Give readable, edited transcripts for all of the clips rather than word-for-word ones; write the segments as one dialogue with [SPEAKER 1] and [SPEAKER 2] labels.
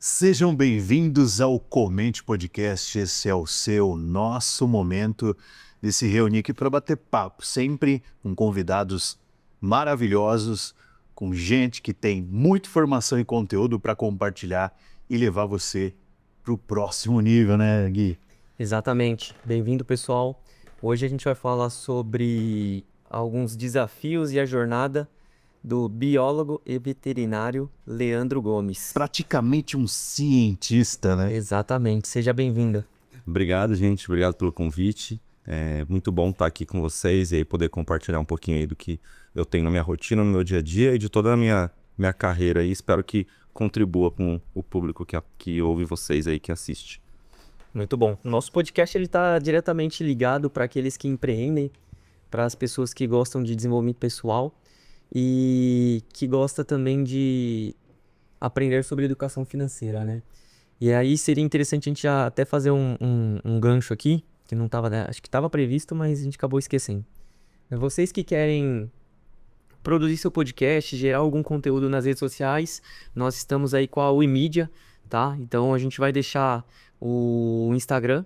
[SPEAKER 1] Sejam bem-vindos ao Comente Podcast. Esse é o nosso momento de se reunir aqui para bater papo, sempre com convidados maravilhosos, com gente que tem muita informação e conteúdo para compartilhar e levar você para o próximo nível, né, Gui?
[SPEAKER 2] Exatamente. Bem-vindo, pessoal. Hoje a gente vai falar sobre alguns desafios e a jornada do biólogo e veterinário Leandro Gomes.
[SPEAKER 1] Praticamente um cientista, né?
[SPEAKER 2] Exatamente. Seja bem-vindo.
[SPEAKER 3] Obrigado, gente. Obrigado pelo convite. É muito bom estar aqui com vocês e aí poder compartilhar um pouquinho aí do que eu tenho na minha rotina, no meu dia a dia e de toda a minha carreira aí. Espero que contribua com o público que ouve vocês aí, que assiste.
[SPEAKER 2] Muito bom. O nosso podcast ele está diretamente ligado para aqueles que empreendem, para as pessoas que gostam de desenvolvimento pessoal e que gostam também de aprender sobre educação financeira, né? E aí seria interessante a gente já até fazer um gancho aqui, que não estava, né? Acho que estava previsto, mas a gente acabou esquecendo. Vocês que querem produzir seu podcast, gerar algum conteúdo nas redes sociais, nós estamos aí com a Wimedia, tá? Então a gente vai deixar o Instagram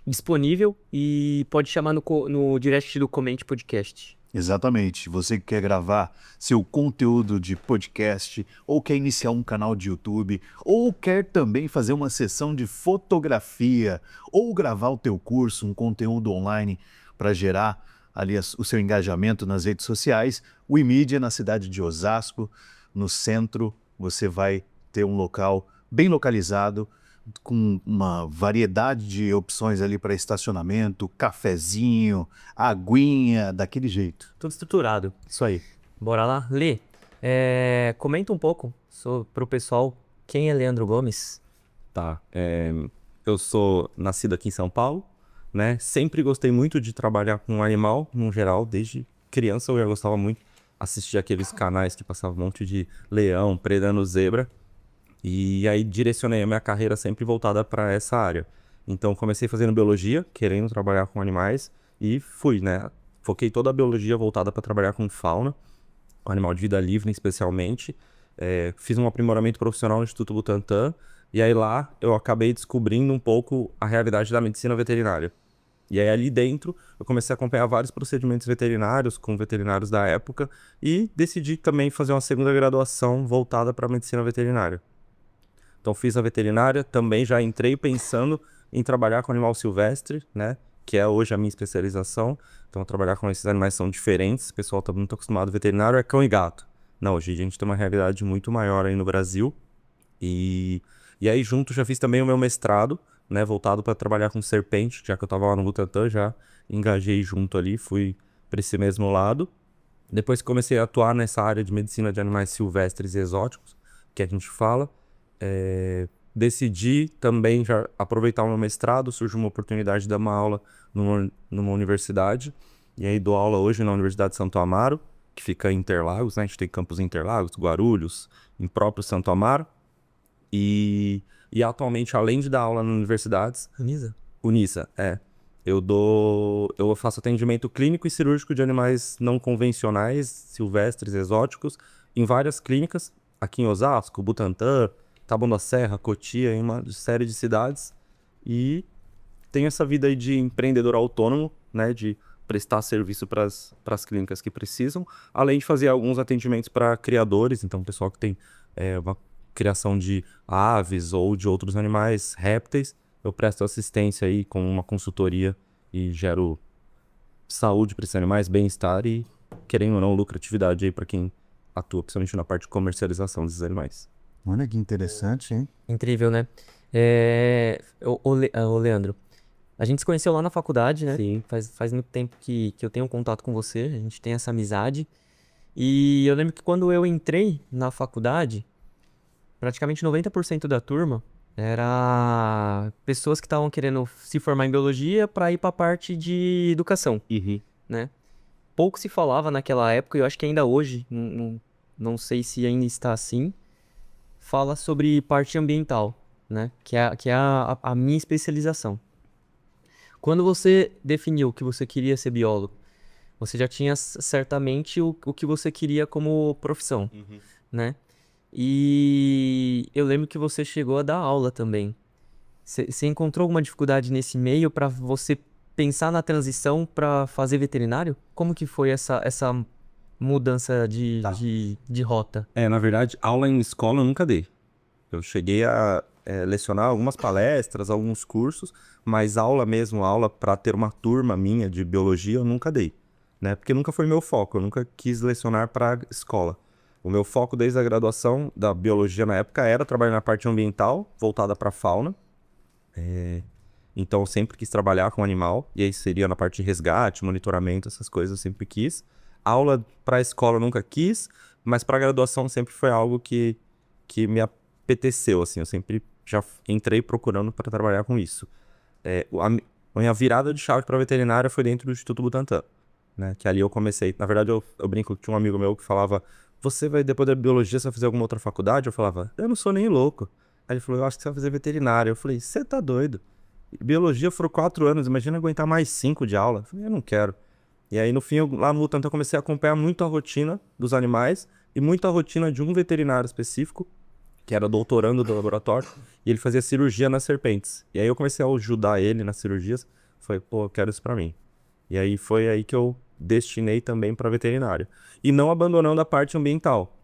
[SPEAKER 2] disponível e pode chamar no direct do Comente Podcast.
[SPEAKER 1] Exatamente. Você que quer gravar seu conteúdo de podcast, ou quer iniciar um canal de YouTube, ou quer também fazer uma sessão de fotografia, ou gravar o teu curso, um conteúdo online para gerar ali o seu engajamento nas redes sociais, o iMedia na cidade de Osasco, no centro, você vai ter um local bem localizado, com uma variedade de opções ali para estacionamento, cafezinho, aguinha, daquele jeito.
[SPEAKER 2] Tudo estruturado.
[SPEAKER 1] Isso aí.
[SPEAKER 2] Bora lá? Lê, comenta um pouco pro pessoal quem é Leandro Gomes.
[SPEAKER 3] Tá. Eu sou nascido aqui em São Paulo, né? Sempre gostei muito de trabalhar com animal, no geral. Desde criança eu já gostava muito de assistir aqueles canais que passavam um monte de leão predando zebra. E aí direcionei a minha carreira sempre voltada para essa área. Então comecei fazendo biologia, querendo trabalhar com animais e fui, né? Foquei toda a biologia voltada para trabalhar com fauna, com animal de vida livre especialmente. Fiz um aprimoramento profissional no Instituto Butantan e aí lá eu acabei descobrindo um pouco a realidade da medicina veterinária. E aí ali dentro eu comecei a acompanhar vários procedimentos veterinários com veterinários da época e decidi também fazer uma segunda graduação voltada para a medicina veterinária. Então fiz a veterinária, também já entrei pensando em trabalhar com animal silvestre, né? Que é hoje a minha especialização. Então trabalhar com esses animais são diferentes, o pessoal está muito acostumado. Veterinário é cão e gato. Não, hoje a gente tem uma realidade muito maior aí no Brasil. E aí junto já fiz também o meu mestrado, né? Voltado para trabalhar com serpente, já que eu estava lá no Butantan, já engajei junto ali, fui para esse mesmo lado. Depois que comecei a atuar nessa área de medicina de animais silvestres e exóticos, que a gente fala, decidi também já aproveitar o meu mestrado, surgiu uma oportunidade de dar uma aula numa universidade, e aí dou aula hoje na Universidade de Santo Amaro, que fica em Interlagos, né? A gente tem campus em Interlagos, Guarulhos, em próprio Santo Amaro, e atualmente, além de dar aula nas universidades... Unisa, eu faço atendimento clínico e cirúrgico de animais não convencionais, silvestres, exóticos, em várias clínicas, aqui em Osasco, Butantã, Taboão da Serra, Cotia, em uma série de cidades. E tenho essa vida aí de empreendedor autônomo, né, de prestar serviço para as clínicas que precisam, além de fazer alguns atendimentos para criadores, então pessoal que tem uma criação de aves ou de outros animais, répteis, eu presto assistência aí com uma consultoria e gero saúde para esses animais, bem-estar e, querendo ou não, lucratividade aí para quem atua, principalmente na parte de comercialização desses animais.
[SPEAKER 1] Olha que interessante, hein?
[SPEAKER 2] Incrível, né? Ô, Leandro, a gente se conheceu lá na faculdade, né?
[SPEAKER 3] Sim.
[SPEAKER 2] Faz muito tempo que eu tenho contato com você, a gente tem essa amizade. E eu lembro que quando eu entrei na faculdade, praticamente 90% da turma era pessoas que estavam querendo se formar em biologia para ir para a parte de educação, né? Pouco se falava naquela época, e eu acho que ainda hoje, não sei se ainda está assim, fala sobre parte ambiental, né? Que é a minha especialização. Quando você definiu que você queria ser biólogo, você já tinha certamente o que você queria como profissão, né? E eu lembro que você chegou a dar aula também. Você encontrou alguma dificuldade nesse meio para você pensar na transição para fazer veterinário? Como que foi essa mudança
[SPEAKER 3] Tá.
[SPEAKER 2] de rota?
[SPEAKER 3] Na verdade, aula em escola eu nunca dei. Eu cheguei a lecionar algumas palestras, alguns cursos, mas aula mesmo, aula para ter uma turma minha de biologia, eu nunca dei, né? Porque nunca foi meu foco, eu nunca quis lecionar para escola. O meu foco desde a graduação da biologia na época era trabalhar na parte ambiental, voltada para fauna. Então eu sempre quis trabalhar com animal, e aí seria na parte de resgate, monitoramento, essas coisas eu sempre quis. Aula para a escola eu nunca quis, mas para graduação sempre foi algo que me apeteceu, assim, eu sempre já entrei procurando para trabalhar com isso. A minha virada de chave para veterinária foi dentro do Instituto Butantan, né? Que ali eu comecei. Na verdade, eu brinco que tinha um amigo meu que falava: Você vai, depois da biologia, você vai fazer alguma outra faculdade? Eu falava: Eu não sou nem louco. Aí ele falou: Eu acho que você vai fazer veterinária. Eu falei: Você tá doido? Biologia foram 4 anos, imagina aguentar mais 5 de aula. Eu falei: Eu não quero. E aí, no fim, lá no Butantan, eu comecei a acompanhar muito a rotina dos animais e muito a rotina de um veterinário específico, que era doutorando do laboratório, e ele fazia cirurgia nas serpentes. E aí eu comecei a ajudar ele nas cirurgias. Falei, pô, eu quero isso pra mim. E aí foi aí que eu destinei também para veterinário. E não abandonando a parte ambiental,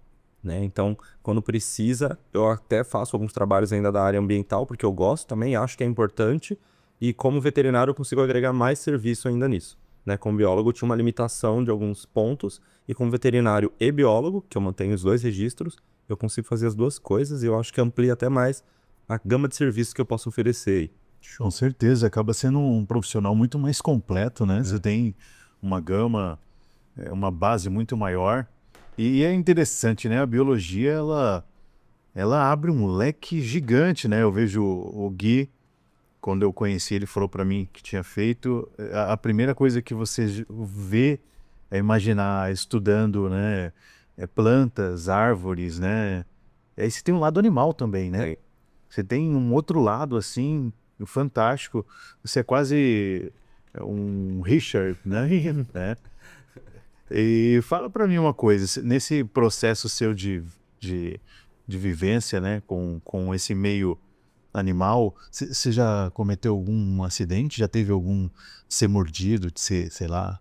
[SPEAKER 3] né? Então, quando precisa, eu até faço alguns trabalhos ainda da área ambiental, porque eu gosto também, acho que é importante. E como veterinário eu consigo agregar mais serviço ainda nisso, né? Como biólogo eu tinha uma limitação de alguns pontos, e como veterinário e biólogo, que eu mantenho os 2 registros, eu consigo fazer as 2 coisas e eu acho que amplia até mais a gama de serviços que eu posso oferecer aí.
[SPEAKER 1] Com certeza, acaba sendo um profissional muito mais completo, né? Você tem uma gama, uma base muito maior. E é interessante, né? A biologia, ela abre um leque gigante, né? Eu vejo o Gui, quando eu conheci ele, falou para mim que tinha feito. A primeira coisa que você vê é imaginar estudando, né? Plantas, árvores, né? E aí você tem um lado animal também, né?
[SPEAKER 3] É.
[SPEAKER 1] Você tem um outro lado, assim, fantástico. Você é quase um Richard, né? né? E fala para mim uma coisa, nesse processo seu de, de vivência, né, com esse meio animal, você já cometeu algum acidente? Já teve algum ser mordido, de ser, sei lá?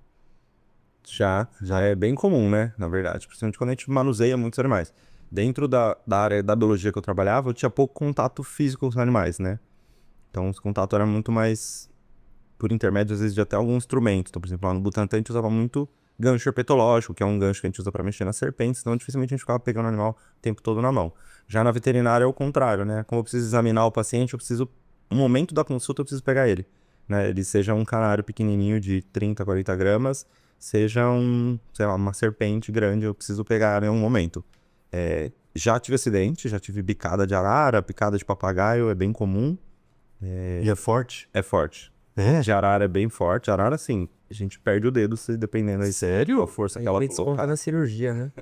[SPEAKER 3] Já é bem comum, né? Na verdade, principalmente quando a gente manuseia muitos animais. Dentro da área da biologia que eu trabalhava, eu tinha pouco contato físico com os animais, né? Então, os contatos eram muito mais por intermédio, às vezes, de até algum instrumento. Então, por exemplo, lá no Butantan a gente usava muito gancho herpetológico, que é um gancho que a gente usa para mexer nas serpentes, então dificilmente a gente ficava pegando o animal o tempo todo na mão. Já na veterinária é o contrário, né? Como eu preciso examinar o paciente, no momento da consulta, eu preciso pegar ele, né? Ele seja um canário pequenininho de 30, 40 gramas, seja sei lá, uma serpente grande, eu preciso pegar em um momento. Já tive acidente, já tive bicada de arara, picada de papagaio, é bem comum.
[SPEAKER 1] E é forte?
[SPEAKER 3] É forte.
[SPEAKER 1] É?
[SPEAKER 3] De arara é bem forte. Arara, assim, a gente perde o dedo se dependendo aí
[SPEAKER 1] Sério?
[SPEAKER 3] da força que ela
[SPEAKER 2] Foi descontar na cirurgia, né?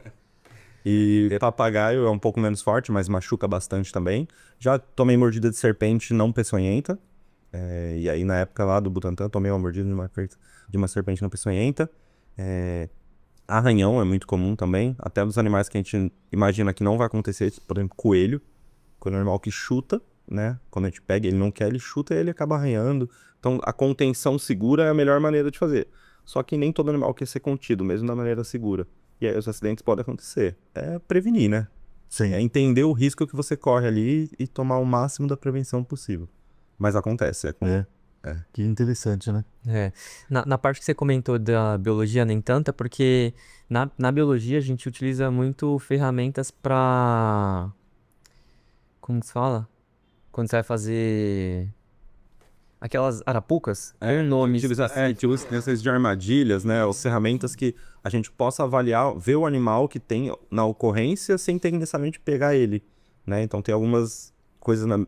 [SPEAKER 3] E papagaio é um pouco menos forte, mas machuca bastante também. Já tomei mordida de serpente não peçonhenta. E aí, na época lá do Butantan, tomei uma mordida de uma serpente não peçonhenta. Arranhão é muito comum também. Até dos animais que a gente imagina que não vai acontecer, por exemplo, coelho. Coelho é um animal que chuta, né? Quando a gente pega, ele não quer, ele chuta e ele acaba arranhando. Então, a contenção segura é a melhor maneira de fazer. Só que nem todo animal quer ser contido, mesmo da maneira segura. E aí os acidentes podem acontecer. É prevenir, né?
[SPEAKER 1] Sim.
[SPEAKER 3] É entender o risco que você corre ali e tomar o máximo da prevenção possível. Mas acontece.
[SPEAKER 1] Que interessante, né?
[SPEAKER 2] Na parte que você comentou da biologia, nem tanta, porque na biologia a gente utiliza muito ferramentas para. Como que se fala? Quando você vai fazer aquelas arapucas, com nomes.
[SPEAKER 3] A gente usa essas de armadilhas, né? Ou ferramentas que a gente possa avaliar, ver o animal que tem na ocorrência sem ter que necessariamente pegar ele, né? Então tem algumas coisas no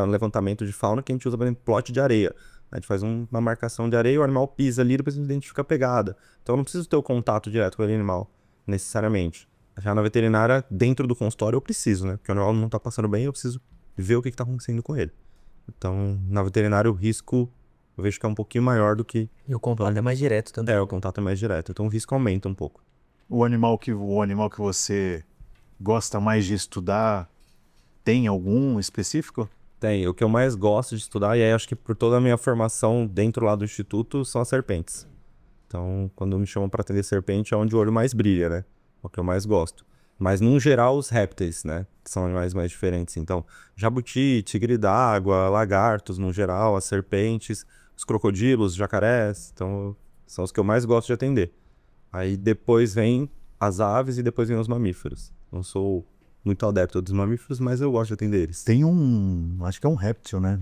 [SPEAKER 3] levantamento de fauna que a gente usa, por exemplo, plot de areia. A gente faz uma marcação de areia, o animal pisa ali, depois a gente identifica a pegada. Então eu não preciso ter o contato direto com aquele animal, necessariamente. Já na veterinária, dentro do consultório, eu preciso, né? Porque o animal não tá passando bem, eu preciso ver o que tá acontecendo com ele. Então, na veterinária, o risco eu vejo que é um pouquinho maior do que...
[SPEAKER 2] E o contato é mais direto também.
[SPEAKER 3] o contato é mais direto. Então, o risco aumenta um pouco.
[SPEAKER 1] O animal que você gosta mais de estudar, tem algum específico?
[SPEAKER 3] Tem. O que eu mais gosto de estudar, e aí acho que por toda a minha formação dentro lá do instituto, são as serpentes. Então, quando me chamam para atender serpente, é onde o olho mais brilha, né? É o que eu mais gosto. Mas, no geral, os répteis, né? Que são animais mais diferentes. Então, jabuti, tigre d'água, lagartos, no geral, as serpentes, os crocodilos, jacarés. Então, são os que eu mais gosto de atender. Aí, depois vem as aves e depois vem os mamíferos. Não sou muito adepto dos mamíferos, mas eu gosto de atender eles.
[SPEAKER 1] Tem acho que é um réptil, né?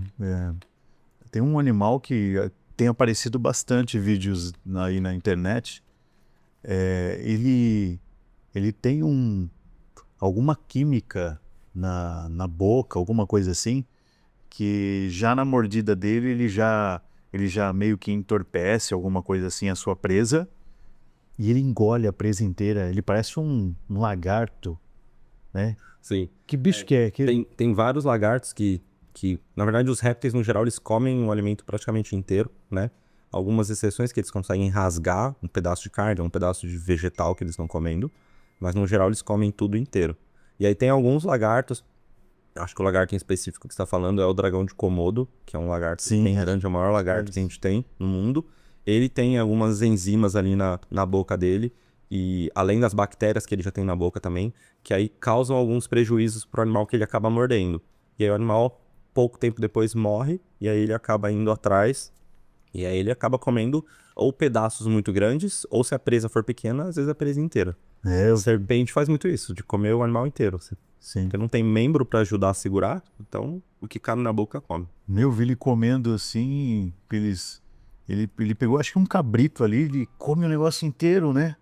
[SPEAKER 1] Tem um animal que tem aparecido bastante vídeos aí na internet. Ele tem alguma química na boca, alguma coisa assim, que já na mordida dele ele já meio que entorpece alguma coisa assim a sua presa e ele engole a presa inteira. Ele parece um lagarto, né?
[SPEAKER 3] Sim.
[SPEAKER 1] Que bicho que é?
[SPEAKER 3] Tem vários lagartos que, na verdade, os répteis, no geral, eles comem o alimento praticamente inteiro, né? Algumas exceções que eles conseguem rasgar um pedaço de carne, um pedaço de vegetal que eles estão comendo, mas, no geral, eles comem tudo inteiro. E aí tem alguns lagartos, acho que o lagarto em específico que você está falando é o dragão de Komodo, que é um lagarto bem grande, é o maior lagarto que a gente tem no mundo. Ele tem algumas enzimas ali na boca dele, e além das bactérias que ele já tem na boca também, que aí causam alguns prejuízos para o animal que ele acaba mordendo. E aí o animal, pouco tempo depois, morre, e aí ele acaba indo atrás, e aí ele acaba comendo ou pedaços muito grandes, ou se a presa for pequena, às vezes a presa inteira. A serpente faz muito isso, de comer o animal inteiro.
[SPEAKER 1] Sim.
[SPEAKER 3] Porque não tem membro para ajudar a segurar, então o que cabe na boca come.
[SPEAKER 1] Eu vi ele comendo assim, ele pegou acho que um cabrito ali, ele come o negócio inteiro, né?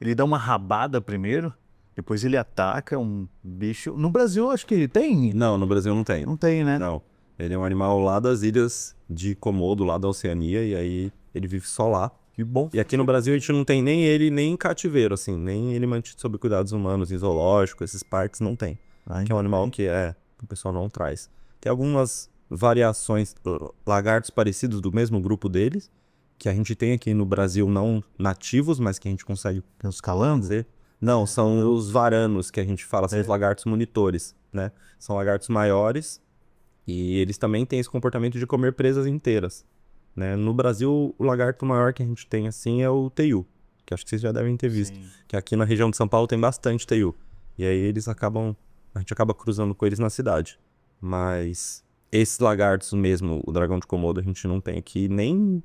[SPEAKER 1] Ele dá uma rabada primeiro, depois ele ataca um bicho. No Brasil acho que ele tem?
[SPEAKER 3] Não, no Brasil não tem.
[SPEAKER 1] Não tem, né?
[SPEAKER 3] Não. Ele é um animal lá das ilhas de Komodo, lá da Oceania, e aí ele vive só lá.
[SPEAKER 1] Que bom.
[SPEAKER 3] E aqui no Brasil a gente não tem nem ele, nem em cativeiro, assim, nem ele mantido sob cuidados humanos, em zoológico, esses parques não tem. Que é um animal que o pessoal não traz. Tem algumas variações, lagartos parecidos do mesmo grupo deles, que a gente tem aqui no Brasil não nativos, mas que a gente consegue
[SPEAKER 1] Tem os calangos?
[SPEAKER 3] dizer. Não, são os varanos que a gente fala, são os lagartos monitores, né? São lagartos maiores e eles também têm esse comportamento de comer presas inteiras, né? No Brasil, o lagarto maior que a gente tem assim é o teiu, que acho que vocês já devem ter visto.
[SPEAKER 1] Sim.
[SPEAKER 3] Que aqui na região de São Paulo tem bastante teiu. E aí a gente acaba cruzando com eles na cidade. Mas esses lagartos mesmo, o dragão de Komodo, a gente não tem aqui nem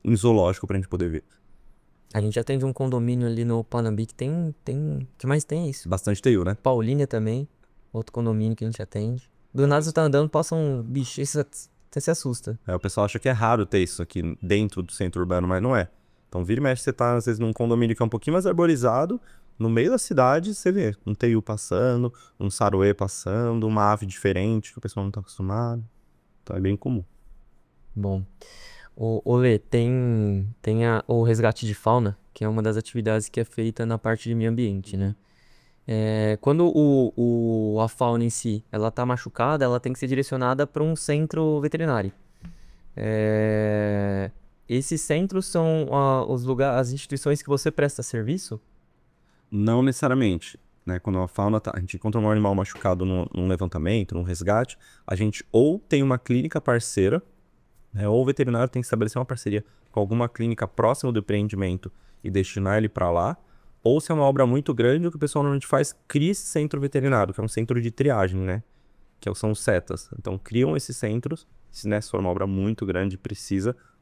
[SPEAKER 3] em zoológico pra gente poder ver.
[SPEAKER 2] A gente atende um condomínio ali no Panambi que que mais tem isso?
[SPEAKER 3] Bastante teiu, né?
[SPEAKER 2] Paulínia também, outro condomínio que a gente atende. Do nada você tá andando, passa um bicho, e você até se assusta.
[SPEAKER 3] O pessoal acha que é raro ter isso aqui dentro do centro urbano, mas não é. Então vira e mexe, você tá às vezes num condomínio que é um pouquinho mais arborizado, no meio da cidade você vê um teiu passando, um saruê passando, uma ave diferente que o pessoal não tá acostumado. Então é bem comum.
[SPEAKER 2] Bom, o Lê, tem o resgate de fauna, que é uma das atividades que é feita na parte de meio ambiente, né? Quando a fauna em si, ela tá machucada, ela tem que ser direcionada para um centro veterinário. Esses centros são as instituições que você presta serviço?
[SPEAKER 3] Não necessariamente, né? Quando a gente encontra um animal machucado num levantamento, num resgate, a gente ou tem uma clínica parceira, né? Ou o veterinário tem que estabelecer uma parceria com alguma clínica próxima do empreendimento e destinar ele para lá, ou se é uma obra muito grande, o que o pessoal normalmente faz, cria esse centro veterinário, que é um centro de triagem, né? Que são os CETAs. Então criam esses centros, se for uma obra muito grande,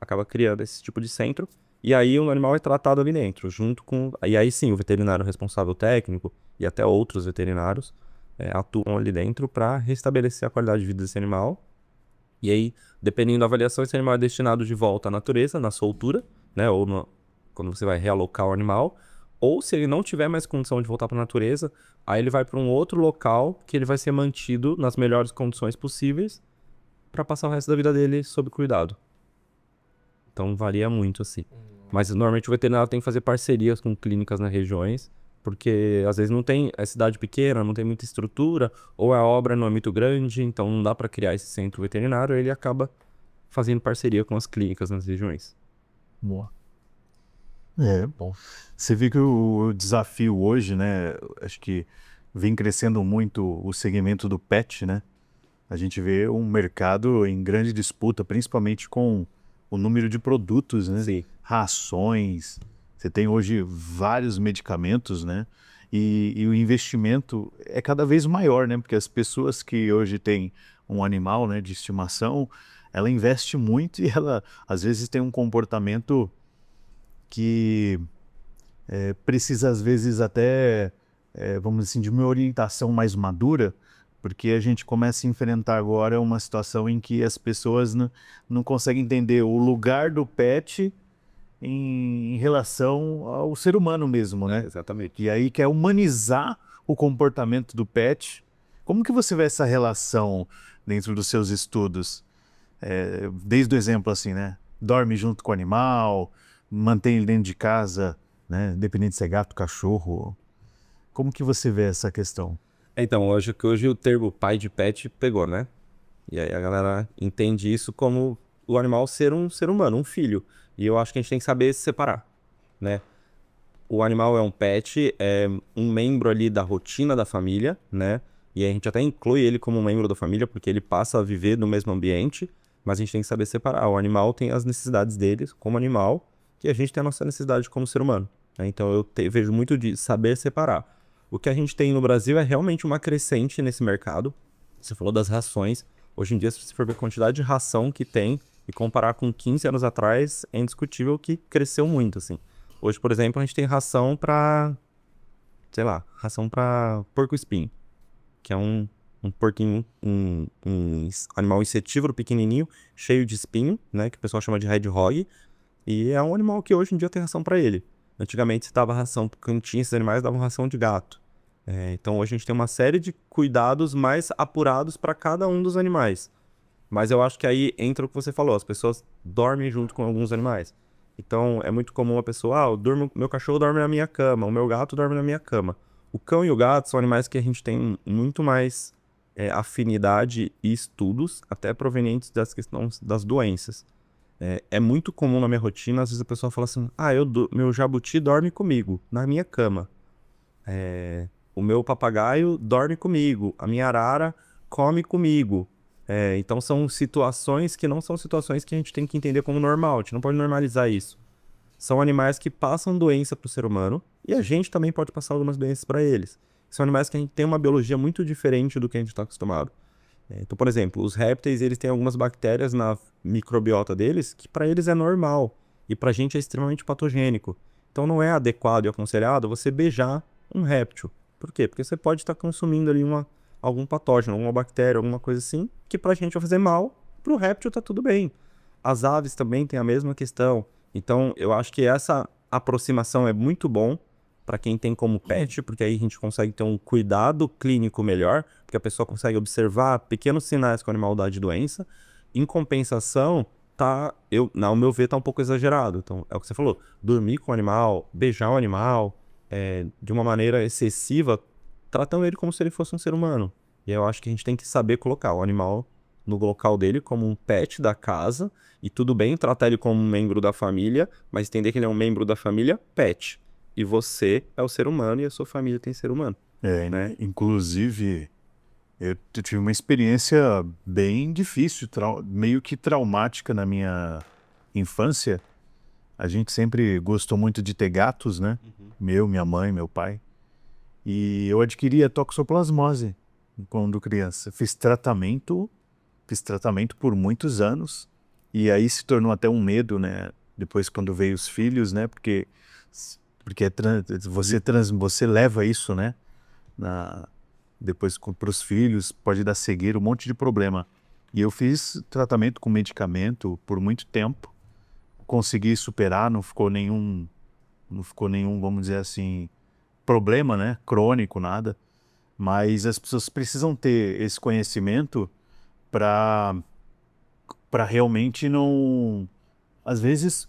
[SPEAKER 3] acaba criando esse tipo de centro, e aí o animal é tratado ali dentro, junto com... E aí sim, o veterinário responsável técnico e até outros veterinários atuam ali dentro para restabelecer a qualidade de vida desse animal. E aí, dependendo da avaliação, esse animal é destinado de volta à natureza, na soltura, né? Ou quando você vai realocar o animal. Ou se ele não tiver mais condição de voltar para a natureza, aí ele vai para um outro local que ele vai ser mantido nas melhores condições possíveis para passar o resto da vida dele sob cuidado. Então varia muito assim. Mas normalmente o veterinário tem que fazer parcerias com clínicas nas regiões, porque às vezes não tem, é cidade pequena, não tem muita estrutura, ou a obra não é muito grande, então não dá para criar esse centro veterinário, ele acaba fazendo parceria com as clínicas nas regiões.
[SPEAKER 1] Boa. Bom. Você vê que o desafio hoje, né? Acho que vem crescendo muito o segmento do pet, né? A gente vê um mercado em grande disputa, principalmente com o número de produtos, né?
[SPEAKER 3] Sim.
[SPEAKER 1] Rações. Você tem hoje vários medicamentos, né? E o investimento é cada vez maior, né? Porque as pessoas que hoje têm um animal, né, de estimação, ela investe muito e ela, às vezes, tem um comportamento que precisa, às vezes, até, vamos dizer assim, de uma orientação mais madura, porque a gente começa a enfrentar agora uma situação em que as pessoas não conseguem entender o lugar do pet em relação ao ser humano mesmo, né?
[SPEAKER 3] Exatamente.
[SPEAKER 1] E aí quer humanizar o comportamento do pet. Como que você vê essa relação dentro dos seus estudos? Desde o exemplo assim, né? Dorme junto com o animal, mantém ele dentro de casa, né? Independente se é gato, cachorro. Como que você vê essa questão?
[SPEAKER 3] Então, hoje o termo pai de pet pegou, né? E aí a galera entende isso como o animal ser um ser humano, um filho. E eu acho que a gente tem que saber se separar, né? O animal é um pet, é um membro ali da rotina da família, né? E a gente até inclui ele como um membro da família, porque ele passa a viver no mesmo ambiente, mas a gente tem que saber separar. O animal tem as necessidades dele como animal, e a gente tem a nossa necessidade como ser humano, né? Então vejo muito de saber separar. O que a gente tem no Brasil é realmente uma crescente nesse mercado. Você falou das rações. Hoje em dia, se você for ver a quantidade de ração que tem e comparar com 15 anos atrás, é indiscutível que cresceu muito, assim. Hoje, por exemplo, a gente tem ração pra, sei lá, ração pra porco-espinho, que é um porquinho, um animal insetívoro pequenininho, cheio de espinho, né, que o pessoal chama de hedgehog, e é um animal que hoje em dia tem ração pra ele. Antigamente, se dava ração, quando tinha esses animais, davam ração de gato. Então, hoje a gente tem uma série de cuidados mais apurados para cada um dos animais. Mas eu acho que aí entra o que você falou, as pessoas dormem junto com alguns animais. Então, é muito comum a pessoa, meu cachorro dorme na minha cama, o meu gato dorme na minha cama. O cão e o gato são animais que a gente tem muito mais afinidade e estudos, até provenientes das questões das doenças. É muito comum na minha rotina, às vezes a pessoa fala assim, meu jabuti dorme comigo, na minha cama. O meu papagaio dorme comigo, a minha arara come comigo. Então são situações que não são situações que a gente tem que entender como normal, a gente não pode normalizar isso. São animais que passam doença para o ser humano e a gente também pode passar algumas doenças para eles. São animais que a gente tem uma biologia muito diferente do que a gente está acostumado. Então, por exemplo, os répteis, eles têm algumas bactérias na microbiota deles que para eles é normal e para a gente é extremamente patogênico. Então não é adequado e aconselhado você beijar um réptil. Por quê? Porque você pode estar consumindo ali algum patógeno, alguma bactéria, alguma coisa assim, que pra gente vai fazer mal, pro réptil tá tudo bem. As aves também têm a mesma questão. Então, eu acho que essa aproximação é muito bom para quem tem como pet, porque aí a gente consegue ter um cuidado clínico melhor, porque a pessoa consegue observar pequenos sinais que o animal dá de doença. Em compensação, ao meu ver, tá um pouco exagerado. Então, é o que você falou, dormir com o animal, beijar o animal, de uma maneira excessiva, tratando ele como se ele fosse um ser humano. E eu acho que a gente tem que saber colocar o animal no local dele como um pet da casa, e tudo bem tratar ele como um membro da família, mas entender que ele é um membro da família pet. E você é o ser humano e a sua família tem ser humano. Né?
[SPEAKER 1] Inclusive, eu tive uma experiência bem difícil, meio que traumática na minha infância. A gente sempre gostou muito de ter gatos, né? Minha mãe, meu pai. E eu adquiri a toxoplasmose quando criança. Fiz tratamento por muitos anos. E aí se tornou até um medo, né? Depois quando veio os filhos, né? Porque você leva isso, né? Depois para os filhos, pode dar cegueira, um monte de problema. E eu fiz tratamento com medicamento por muito tempo. Consegui superar, não ficou nenhum, vamos dizer assim, problema, né? Crônico, nada. Mas as pessoas precisam ter esse conhecimento para realmente não... Às vezes,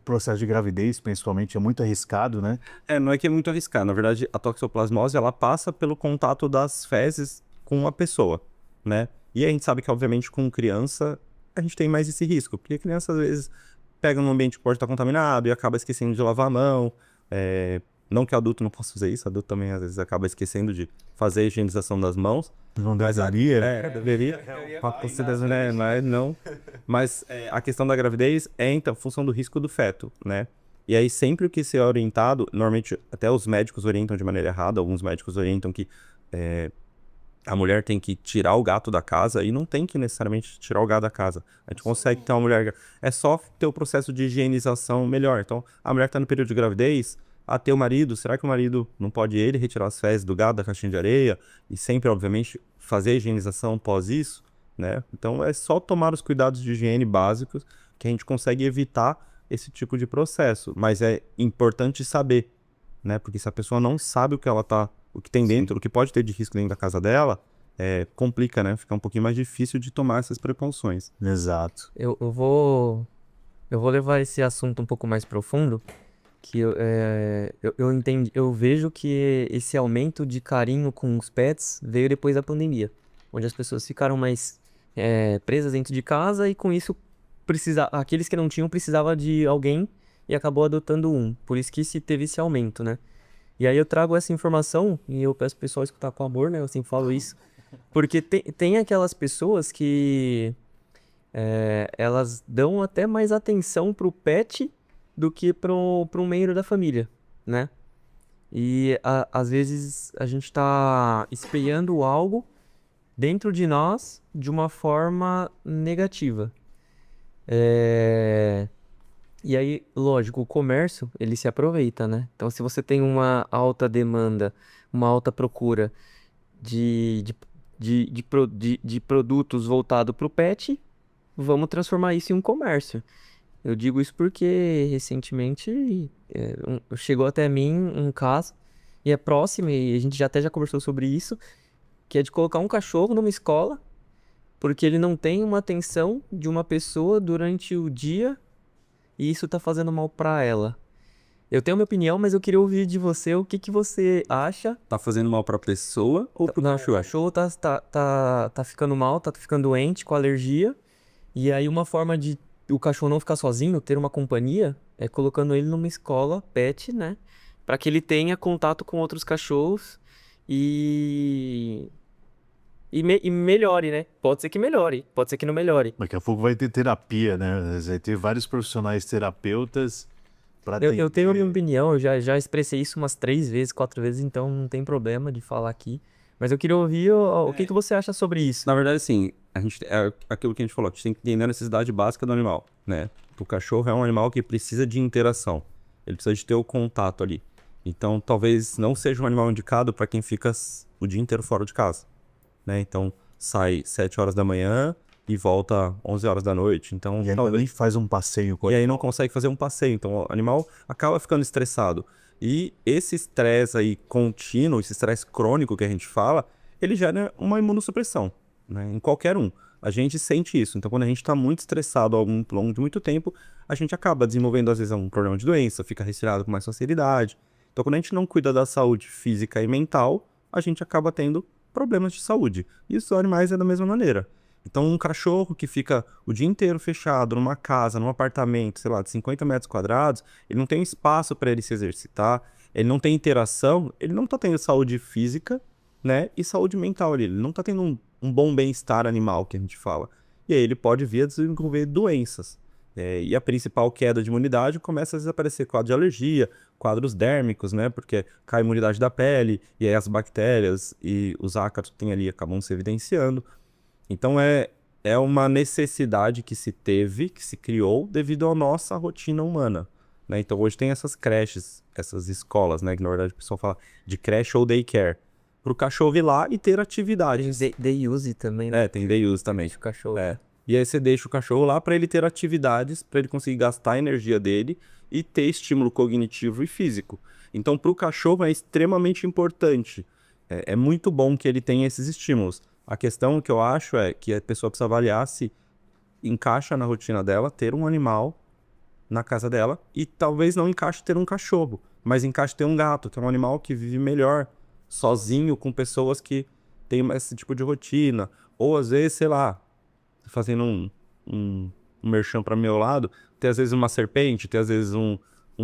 [SPEAKER 1] processo de gravidez, principalmente, é muito arriscado, né?
[SPEAKER 3] Não é que é muito arriscado. Na verdade, a toxoplasmose, ela passa pelo contato das fezes com a pessoa, né? E a gente sabe que, obviamente, com criança, a gente tem mais esse risco. Porque a criança, às vezes, pega num ambiente que pode estar contaminado e acaba esquecendo de lavar a mão. Não que adulto não possa fazer isso, adulto também às vezes acaba esquecendo de fazer a higienização das mãos.
[SPEAKER 1] Não deveria?
[SPEAKER 3] Deveria. Mas não. Mas a questão da gravidez é, então, função do risco do feto, né? E aí, sempre que se é orientado, normalmente até os médicos orientam de maneira errada, alguns médicos orientam que a mulher tem que tirar o gato da casa, e não tem que necessariamente tirar o gato da casa. A gente consegue ter uma mulher... É só ter o processo de higienização melhor. Então, a mulher está no período de gravidez, ter o marido, será que o marido não pode ele retirar as fezes do gato da caixinha de areia? E sempre, obviamente, fazer a higienização após isso, né? Então, é só tomar os cuidados de higiene básicos que a gente consegue evitar esse tipo de processo. Mas é importante saber, né? Porque se a pessoa não sabe o que tem dentro, o que pode ter de risco dentro da casa dela, complica, né? Fica um pouquinho mais difícil de tomar essas precauções.
[SPEAKER 1] Exato.
[SPEAKER 2] Eu vou levar esse assunto um pouco mais profundo, que eu entendi, eu vejo que esse aumento de carinho com os pets veio depois da pandemia, onde as pessoas ficaram mais presas dentro de casa e com isso aqueles que não tinham precisava de alguém e acabou adotando um. Por isso que se teve esse aumento, né? E aí eu trago essa informação e eu peço pro pessoal escutar com amor, né? Eu sempre falo isso. Porque tem aquelas pessoas que elas dão até mais atenção pro pet do que pro um membro da família, né? E às vezes a gente tá espelhando algo dentro de nós de uma forma negativa. E aí, lógico, o comércio, ele se aproveita, né? Então, se você tem uma alta demanda, uma alta procura de produtos voltados para o pet, vamos transformar isso em um comércio. Eu digo isso porque, recentemente, chegou até mim um caso, e é próximo, e a gente já conversou sobre isso, que é de colocar um cachorro numa escola, porque ele não tem uma atenção de uma pessoa durante o dia, e isso tá fazendo mal pra ela. Eu tenho minha opinião, mas eu queria ouvir de você o que você acha.
[SPEAKER 3] Tá fazendo mal pra pessoa ou pro
[SPEAKER 2] Não, o
[SPEAKER 3] cachorro?
[SPEAKER 2] cachorro tá ficando mal, tá ficando doente, com alergia. E aí uma forma de o cachorro não ficar sozinho, ter uma companhia, é colocando ele numa escola pet, né? Pra que ele tenha contato com outros cachorros e melhore, né? Pode ser que melhore, pode ser que não melhore.
[SPEAKER 1] Daqui a pouco vai ter terapia, né? Vai ter vários profissionais terapeutas para
[SPEAKER 2] Eu tenho a minha opinião, eu já expressei isso umas 3 vezes, 4 vezes, então não tem problema de falar aqui. Mas eu queria ouvir o que você acha sobre isso.
[SPEAKER 3] Na verdade, assim, aquilo que a gente falou, a gente tem que entender a necessidade básica do animal, né? O cachorro é um animal que precisa de interação. Ele precisa de ter o contato ali. Então, talvez não seja um animal indicado para quem fica o dia inteiro fora de casa, né? Então, sai 7 horas da manhã e volta 11 horas da noite. Então,
[SPEAKER 1] E ainda nem faz um passeio com
[SPEAKER 3] e
[SPEAKER 1] ele.
[SPEAKER 3] aí não consegue fazer um passeio. Então, o animal acaba ficando estressado. E esse estresse aí contínuo, esse estresse crônico que a gente fala, ele gera uma imunossupressão, né? Em qualquer um. A gente sente isso. Então, quando a gente está muito estressado ao longo de muito tempo, a gente acaba desenvolvendo, às vezes, um problema de doença, fica resfriado com mais facilidade. Então, quando a gente não cuida da saúde física e mental, a gente acaba tendo problemas de saúde. E os animais é da mesma maneira. Então, um cachorro que fica o dia inteiro fechado numa casa, num apartamento, sei lá, de 50 metros quadrados, ele não tem espaço para ele se exercitar, ele não tem interação, ele não está tendo saúde física, né, e saúde mental ali. Ele não está tendo um bom bem-estar animal, que a gente fala. E aí ele pode vir a desenvolver doenças. E a principal queda de imunidade começa a desaparecer quadro de alergia, quadros dérmicos, né, porque cai a imunidade da pele, e aí as bactérias e os ácaros que tem ali acabam se evidenciando. Então é uma necessidade que se teve, que se criou devido à nossa rotina humana, né? Então hoje tem essas creches, essas escolas, né? Que na verdade o pessoal fala de creche ou daycare. Para o cachorro ir lá e ter atividades.
[SPEAKER 2] Tem day use também, né?
[SPEAKER 3] Tem day use também.
[SPEAKER 2] O cachorro.
[SPEAKER 3] E aí você deixa o cachorro lá para ele ter atividades, para ele conseguir gastar a energia dele e ter estímulo cognitivo e físico. Então para o cachorro é extremamente importante. É muito bom que ele tenha esses estímulos. A questão que eu acho é que a pessoa precisa avaliar se encaixa na rotina dela ter um animal na casa dela e talvez não encaixe ter um cachorro, mas encaixe ter um gato, ter um animal que vive melhor sozinho com pessoas que têm esse tipo de rotina. Ou às vezes, sei lá, fazendo um merchan para meu lado, ter às vezes uma serpente, ter às vezes um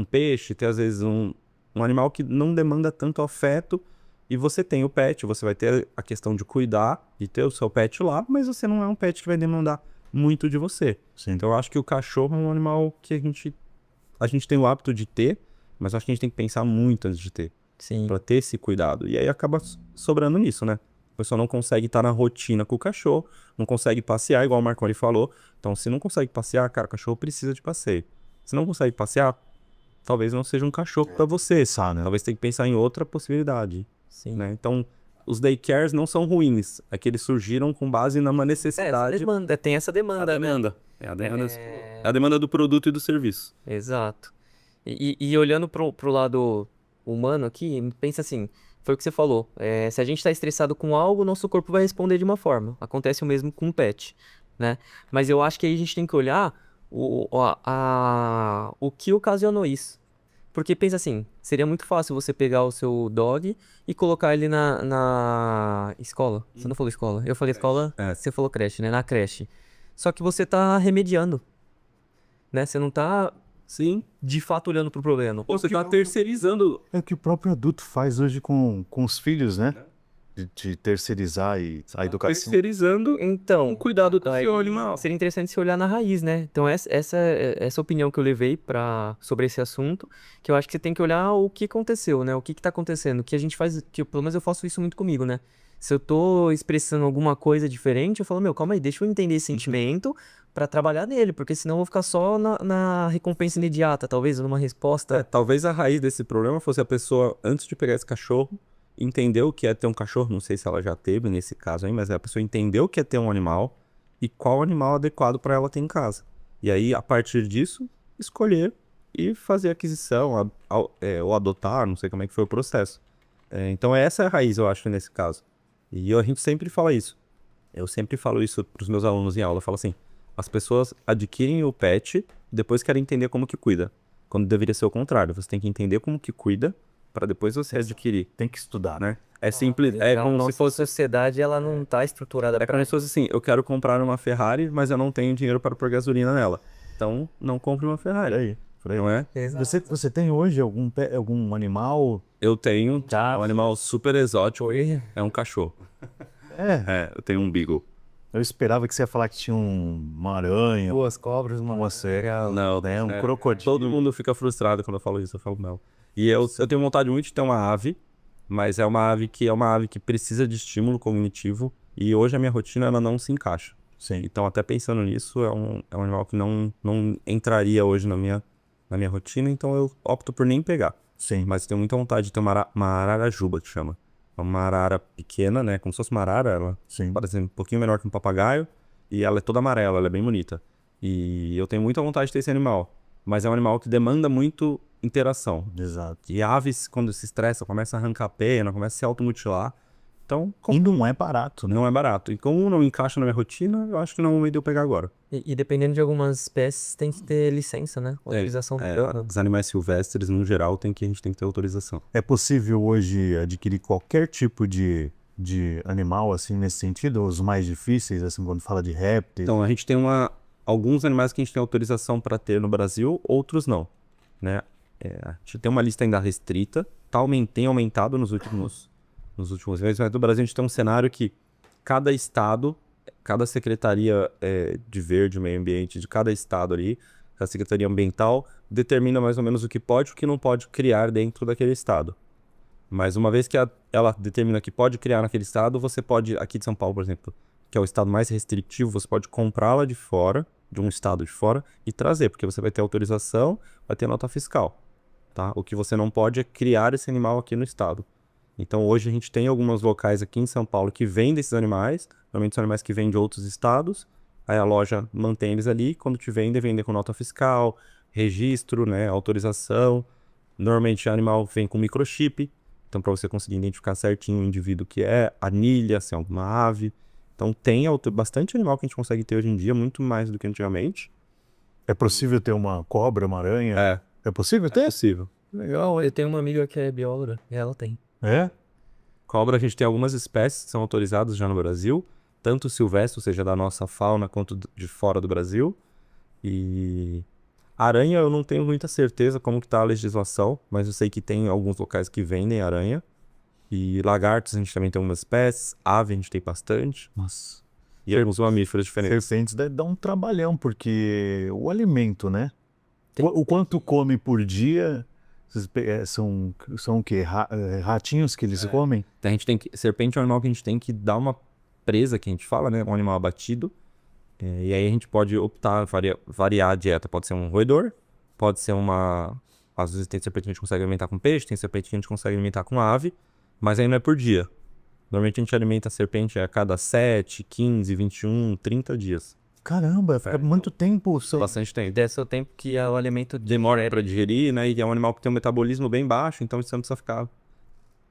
[SPEAKER 3] peixe, ter às vezes um um animal que não demanda tanto afeto, e você tem o pet, você vai ter a questão de cuidar, de ter o seu pet lá, mas você não é um pet que vai demandar muito de você.
[SPEAKER 1] Sim.
[SPEAKER 3] Então eu acho que o cachorro é um animal que a gente tem o hábito de ter, mas acho que a gente tem que pensar muito antes de ter,
[SPEAKER 2] Sim.
[SPEAKER 3] pra ter esse cuidado. E aí acaba sobrando nisso, né? A pessoa não consegue estar na rotina com o cachorro, não consegue passear, igual o Marconi falou. Então, se não consegue passear, cara, o cachorro precisa de passeio. Se não consegue passear, talvez não seja um cachorro pra você.
[SPEAKER 1] Né?
[SPEAKER 3] Talvez tenha que pensar em outra possibilidade,
[SPEAKER 2] Sim.
[SPEAKER 3] né? Então, os daycares não são ruins. É que eles surgiram com base numa necessidade.
[SPEAKER 2] Tem essa demanda, né?
[SPEAKER 3] É a demanda do produto e do serviço.
[SPEAKER 2] Exato. E olhando pro lado humano aqui, pensa assim, foi o que você falou. Se a gente tá estressado com algo, nosso corpo vai responder de uma forma. Acontece o mesmo com o pet, né? Mas eu acho que aí a gente tem que olhar o que ocasionou isso. Porque pensa assim, seria muito fácil você pegar o seu dog e colocar ele na escola. Você não falou escola. Eu falei escola, você falou creche, né? Na creche. Só que você tá remediando, né? Você não tá,
[SPEAKER 3] Sim.
[SPEAKER 2] de fato, olhando pro problema.
[SPEAKER 3] Ou você tá terceirizando.
[SPEAKER 1] É o que o próprio adulto faz hoje com os filhos, né? De terceirizar a educação.
[SPEAKER 3] Terceirizando
[SPEAKER 2] Então,
[SPEAKER 3] o cuidado do
[SPEAKER 2] aí
[SPEAKER 3] seu animal.
[SPEAKER 2] seria interessante se olhar na raiz, né? Então, essa opinião que eu levei sobre esse assunto, que eu acho que você tem que olhar o que aconteceu, né? O que tá acontecendo. Que a gente faz, que pelo menos eu faço isso muito comigo, né? Se eu tô expressando alguma coisa diferente, eu falo, meu, calma aí, deixa eu entender esse sentimento pra trabalhar nele, porque senão eu vou ficar só na recompensa imediata, talvez, numa resposta.
[SPEAKER 3] Talvez a raiz desse problema fosse a pessoa, antes de pegar esse cachorro, entender o que é ter um cachorro. Não sei se ela já teve nesse caso aí, mas a pessoa entendeu o que é ter um animal e qual animal adequado para ela ter em casa. E aí, a partir disso, escolher e fazer a aquisição, ou adotar, não sei como é que foi o processo. Então essa é a raiz, eu acho, nesse caso. E a gente sempre fala isso. Eu sempre falo isso para os meus alunos em aula. Eu falo assim, as pessoas adquirem o pet, depois querem entender como que cuida. Quando deveria ser o contrário. Você tem que entender como que cuida, para depois você adquirir.
[SPEAKER 1] Tem que estudar,
[SPEAKER 3] Né? É simples, como se fosse...
[SPEAKER 2] A sociedade, ela não tá estruturada
[SPEAKER 3] como se fosse assim, eu quero comprar uma Ferrari, mas eu não tenho dinheiro para pôr gasolina nela. Então, não compre uma Ferrari. Não é?
[SPEAKER 1] Você tem hoje algum animal?
[SPEAKER 3] Eu tenho um animal super exótico, é um cachorro. Eu tenho um Beagle.
[SPEAKER 1] Eu esperava que você ia falar que tinha uma aranha.
[SPEAKER 2] 2 cobras,
[SPEAKER 1] uma cera.
[SPEAKER 3] Não,
[SPEAKER 1] né? Um crocodilo.
[SPEAKER 3] Todo mundo fica frustrado quando eu falo isso, eu falo não. E eu tenho vontade muito de ter uma ave, mas é uma ave que precisa de estímulo cognitivo, e hoje a minha rotina ela não se encaixa.
[SPEAKER 1] Sim.
[SPEAKER 3] Então, até pensando nisso, é um animal que não entraria hoje na minha rotina, então eu opto por nem pegar.
[SPEAKER 1] Sim.
[SPEAKER 3] Mas tenho muita vontade de ter uma ararajuba, que chama. É uma arara pequena, né? Como se fosse uma arara, ela parece um pouquinho menor que um papagaio, e ela é toda amarela, ela é bem bonita. E eu tenho muita vontade de ter esse animal, mas é um animal que demanda muito interação.
[SPEAKER 1] Exato.
[SPEAKER 3] E aves, quando se estressam, começam a arrancar pena, começam a se automutilar. Então,
[SPEAKER 1] E não é barato, né?
[SPEAKER 3] não é barato. E como não encaixa na minha rotina, eu acho que não é o momento de eu pegar agora.
[SPEAKER 2] E dependendo de algumas espécies, tem que ter licença, né? Autorização.
[SPEAKER 3] Os animais silvestres, no geral, a gente tem que ter autorização.
[SPEAKER 1] É possível hoje adquirir qualquer tipo de animal, assim, nesse sentido? Os mais difíceis, assim, quando fala de répteis?
[SPEAKER 3] Então, a gente tem alguns animais que a gente tem autorização para ter no Brasil, outros não, né? A gente tem uma lista ainda restrita, tem aumentado nos últimos meses, mas no Brasil a gente tem um cenário que cada estado, cada secretaria de verde, meio ambiente de cada estado ali, a secretaria ambiental, determina mais ou menos o que pode e o que não pode criar dentro daquele estado. Mas uma vez que ela determina que pode criar naquele estado, você pode, aqui de São Paulo, por exemplo, que é o estado mais restritivo, você pode comprá-la de fora, de um estado de fora, e trazer, porque você vai ter autorização, vai ter nota fiscal, tá? O que você não pode é criar esse animal aqui no estado. Então hoje a gente tem alguns locais aqui em São Paulo que vendem esses animais, normalmente são animais que vêm de outros estados, aí a loja mantém eles ali, quando te vendem com nota fiscal, registro, né, autorização. Normalmente o animal vem com microchip, então para você conseguir identificar certinho o indivíduo que é, anilha, se é alguma ave. Então tem bastante animal que a gente consegue ter hoje em dia, muito mais do que antigamente.
[SPEAKER 1] É possível ter uma cobra, uma aranha? É possível ter?
[SPEAKER 3] É possível.
[SPEAKER 2] Legal, eu tenho uma amiga que é bióloga, e ela tem.
[SPEAKER 1] É?
[SPEAKER 3] Cobra, a gente tem algumas espécies que são autorizadas já no Brasil, tanto silvestre, ou seja, da nossa fauna, quanto de fora do Brasil. E Aranha eu não tenho muita certeza como que tá a legislação, mas eu sei que tem alguns locais que vendem aranha. E lagartos a gente também tem umas espécies, ave a gente tem bastante.
[SPEAKER 1] Nossa.
[SPEAKER 3] E alguns mamíferos diferentes.
[SPEAKER 1] Serpentes dá um trabalhão, porque o alimento, né? O quanto come por dia? São o quê? Ratinhos que eles comem?
[SPEAKER 3] Então, serpente é um animal que a gente tem que dar uma presa, que a gente fala, né? Um animal abatido. E aí a gente pode optar, variar a dieta. Pode ser um roedor, pode ser uma... Às vezes tem serpente que a gente consegue alimentar com peixe, tem serpente que a gente consegue alimentar com ave, mas aí não é por dia. Normalmente a gente alimenta a serpente a cada 7, 15, 21, 30 dias.
[SPEAKER 1] Caramba, fica muito tempo.
[SPEAKER 3] Bastante tempo.
[SPEAKER 2] Desse o tempo que o alimento
[SPEAKER 3] Demora pra digerir, né? E é um animal que tem um metabolismo bem baixo, então você não precisa ficar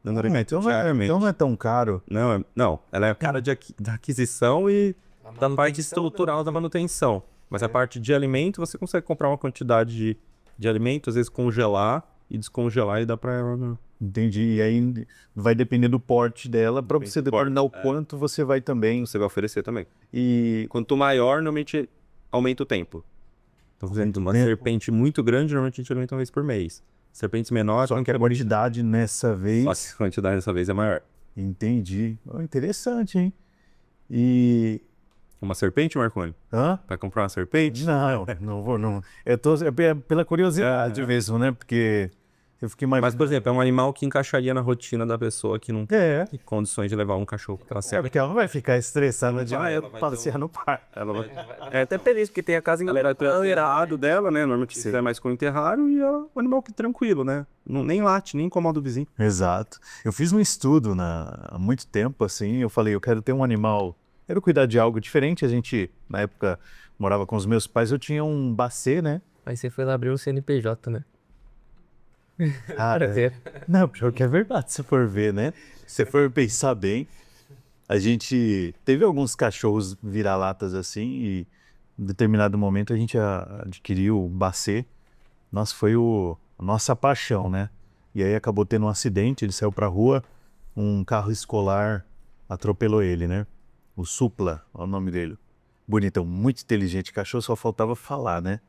[SPEAKER 3] dando alimento diariamente.
[SPEAKER 1] Então não é tão caro.
[SPEAKER 3] Não, ela é cara da aquisição e da parte estrutural da manutenção. Mas a parte de alimento, você consegue comprar uma quantidade de alimento, às vezes congelar e descongelar e dá pra ela. Né?
[SPEAKER 1] Entendi. E aí vai depender do porte dela para você determinar o quanto você vai também.
[SPEAKER 3] Você vai oferecer também.
[SPEAKER 1] E
[SPEAKER 3] Quanto maior, normalmente aumenta o tempo. Então, fazendo uma serpente muito grande, normalmente a gente alimenta uma vez por mês. Serpentes menores,
[SPEAKER 1] só que a quantidade nessa vez.
[SPEAKER 3] só que a quantidade dessa vez é maior.
[SPEAKER 1] Entendi. Oh, interessante, hein? E.
[SPEAKER 3] Uma serpente, Marconi?
[SPEAKER 1] Hã?
[SPEAKER 3] Vai comprar uma serpente?
[SPEAKER 1] Não vou, não. Eu tô pela curiosidade mesmo, né? Porque eu fiquei mais.
[SPEAKER 3] Mas, por exemplo, é um animal que encaixaria na rotina da pessoa que não tem
[SPEAKER 1] É.
[SPEAKER 3] condições de levar um cachorro pra
[SPEAKER 1] É
[SPEAKER 3] serra.
[SPEAKER 1] porque ela não vai ficar estressada de
[SPEAKER 3] vai, ela vai
[SPEAKER 1] passear no parque.
[SPEAKER 3] Ela vai... É até feliz, porque tem a casa enterrado dela, né? Normalmente se é mais com o terrário e é um animal que tranquilo, né? Não, nem late, nem incomoda o vizinho.
[SPEAKER 1] Exato. Eu fiz um estudo há muito tempo, assim, eu falei, eu quero ter um animal, quero cuidar de algo diferente. A gente, na época, morava com os meus pais, eu tinha um Basset, né?
[SPEAKER 2] Aí você foi lá abrir o CNPJ, né?
[SPEAKER 1] Cara, não, pior que é verdade, se for ver, né? Se for pensar bem, a gente teve alguns cachorros vira-latas assim e em determinado momento a gente adquiriu o Basset. Nossa, foi a nossa paixão, né? E aí acabou tendo um acidente, ele saiu pra rua, um carro escolar atropelou ele, né? O Supla, é o nome dele. Bonitão, muito inteligente, cachorro, só faltava falar, né?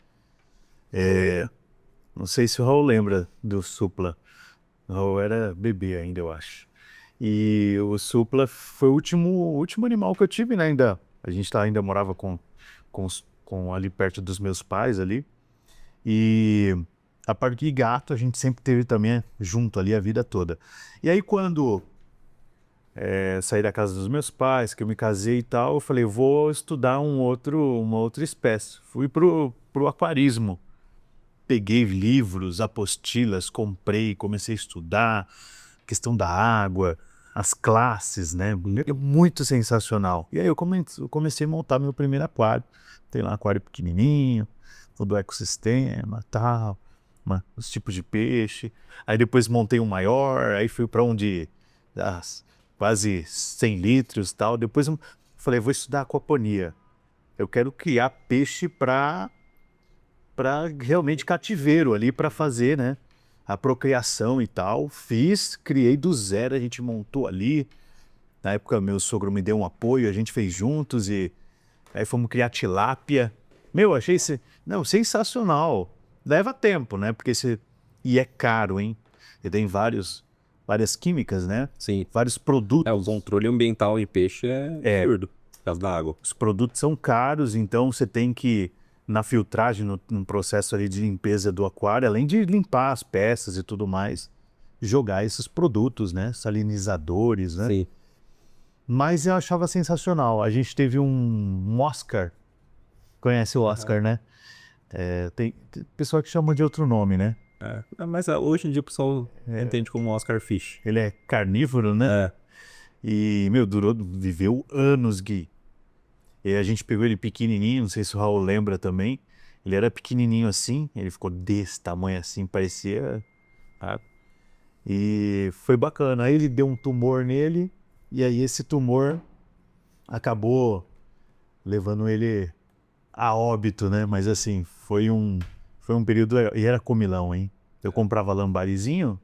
[SPEAKER 1] Não sei se o Raul lembra do Supla. O Raul era bebê ainda, eu acho. E o Supla foi o último animal que eu tive, né? A gente ainda morava com ali perto dos meus pais ali. E a parte de gato a gente sempre teve também junto ali a vida toda. E aí quando saí da casa dos meus pais, que eu me casei e tal, eu falei, vou estudar uma outra espécie. Fui pro aquarismo. Peguei livros, apostilas, comprei, comecei a estudar, questão da água, as classes, né? Muito sensacional. E aí eu comecei a montar meu primeiro aquário. Tem lá um aquário pequenininho, todo o ecossistema, tal, os tipos de peixe. Aí depois montei um maior, aí fui para quase 100 litros e tal. Depois eu falei, vou estudar aquaponia. Eu quero criar peixe para realmente cativeiro ali, para fazer, né, a procriação e tal. Criei do zero, a gente montou ali. Na época meu sogro me deu um apoio, a gente fez juntos e aí fomos criar tilápia. Meu, achei sensacional. Leva tempo, né, e é caro, hein. E tem várias químicas, né?
[SPEAKER 3] Sim.
[SPEAKER 1] Vários produtos.
[SPEAKER 3] O controle ambiental em peixe é absurdo, por causa da água.
[SPEAKER 1] Os produtos são caros, então você tem que, na filtragem, no processo ali de limpeza do aquário, além de limpar as peças e tudo mais, jogar esses produtos, né? Salinizadores, né?
[SPEAKER 3] Sim.
[SPEAKER 1] Mas eu achava sensacional. A gente teve um Oscar. Conhece o Oscar, né? Tem pessoal que chama de outro nome, né?
[SPEAKER 3] Mas hoje em dia o pessoal entende como Oscar Fish.
[SPEAKER 1] Ele é carnívoro, né? E, viveu anos, Gui. E a gente pegou ele pequenininho, não sei se o Raul lembra também. Ele era pequenininho assim, ele ficou desse tamanho assim, parecia... E foi bacana. Aí ele deu um tumor nele, e aí esse tumor acabou levando ele a óbito, né? Mas assim, foi um período... E era comilão, hein? Eu comprava lambarizinho,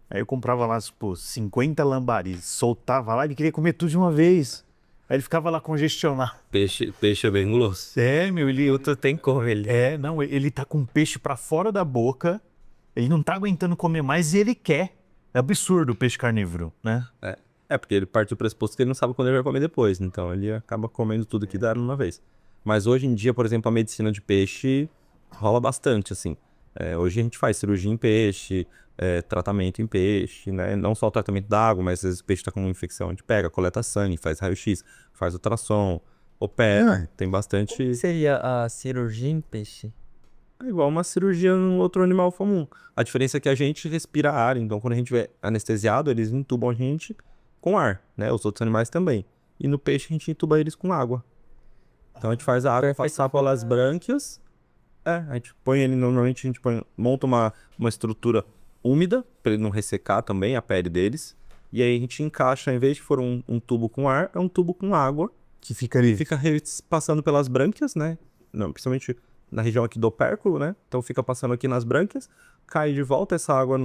[SPEAKER 1] aí eu comprava lá, tipo, 50 lambaris, soltava lá, ele queria comer tudo de uma vez. Aí ele ficava lá congestionado.
[SPEAKER 3] Peixe é bem guloso.
[SPEAKER 1] É, meu, ele...
[SPEAKER 2] Tu tem como ele.
[SPEAKER 1] É, não, ele tá com peixe pra fora da boca, ele não tá aguentando comer mais e ele quer. É absurdo o peixe carnívoro, né?
[SPEAKER 3] Porque ele parte do pressuposto que ele não sabe quando ele vai comer depois. Então ele acaba comendo tudo que dá de uma vez. Mas hoje em dia, por exemplo, a medicina de peixe rola bastante, assim. Hoje a gente faz cirurgia em peixe, tratamento em peixe, né? Não só o tratamento da água, mas às vezes o peixe tá com uma infecção, a gente pega, coleta sangue, faz raio-x, faz ultrassom, opera. Tem bastante...
[SPEAKER 2] O que seria a cirurgia em peixe?
[SPEAKER 3] É igual uma cirurgia em outro animal comum. A diferença é que a gente respira ar, então quando a gente é anestesiado, eles entubam a gente com ar, né? Os outros animais também. E no peixe a gente entuba eles com água. Então a gente faz a água passar pelas brânquias. A gente põe ele, normalmente a gente monta uma estrutura úmida, para ele não ressecar também a pele deles. E aí a gente encaixa, em vez de for um tubo com ar, é um tubo com água.
[SPEAKER 1] Que fica ali.
[SPEAKER 3] Fica passando pelas brânquias, né? Não, principalmente na região aqui do opérculo, né? Então fica passando aqui nas brânquias, cai de volta essa água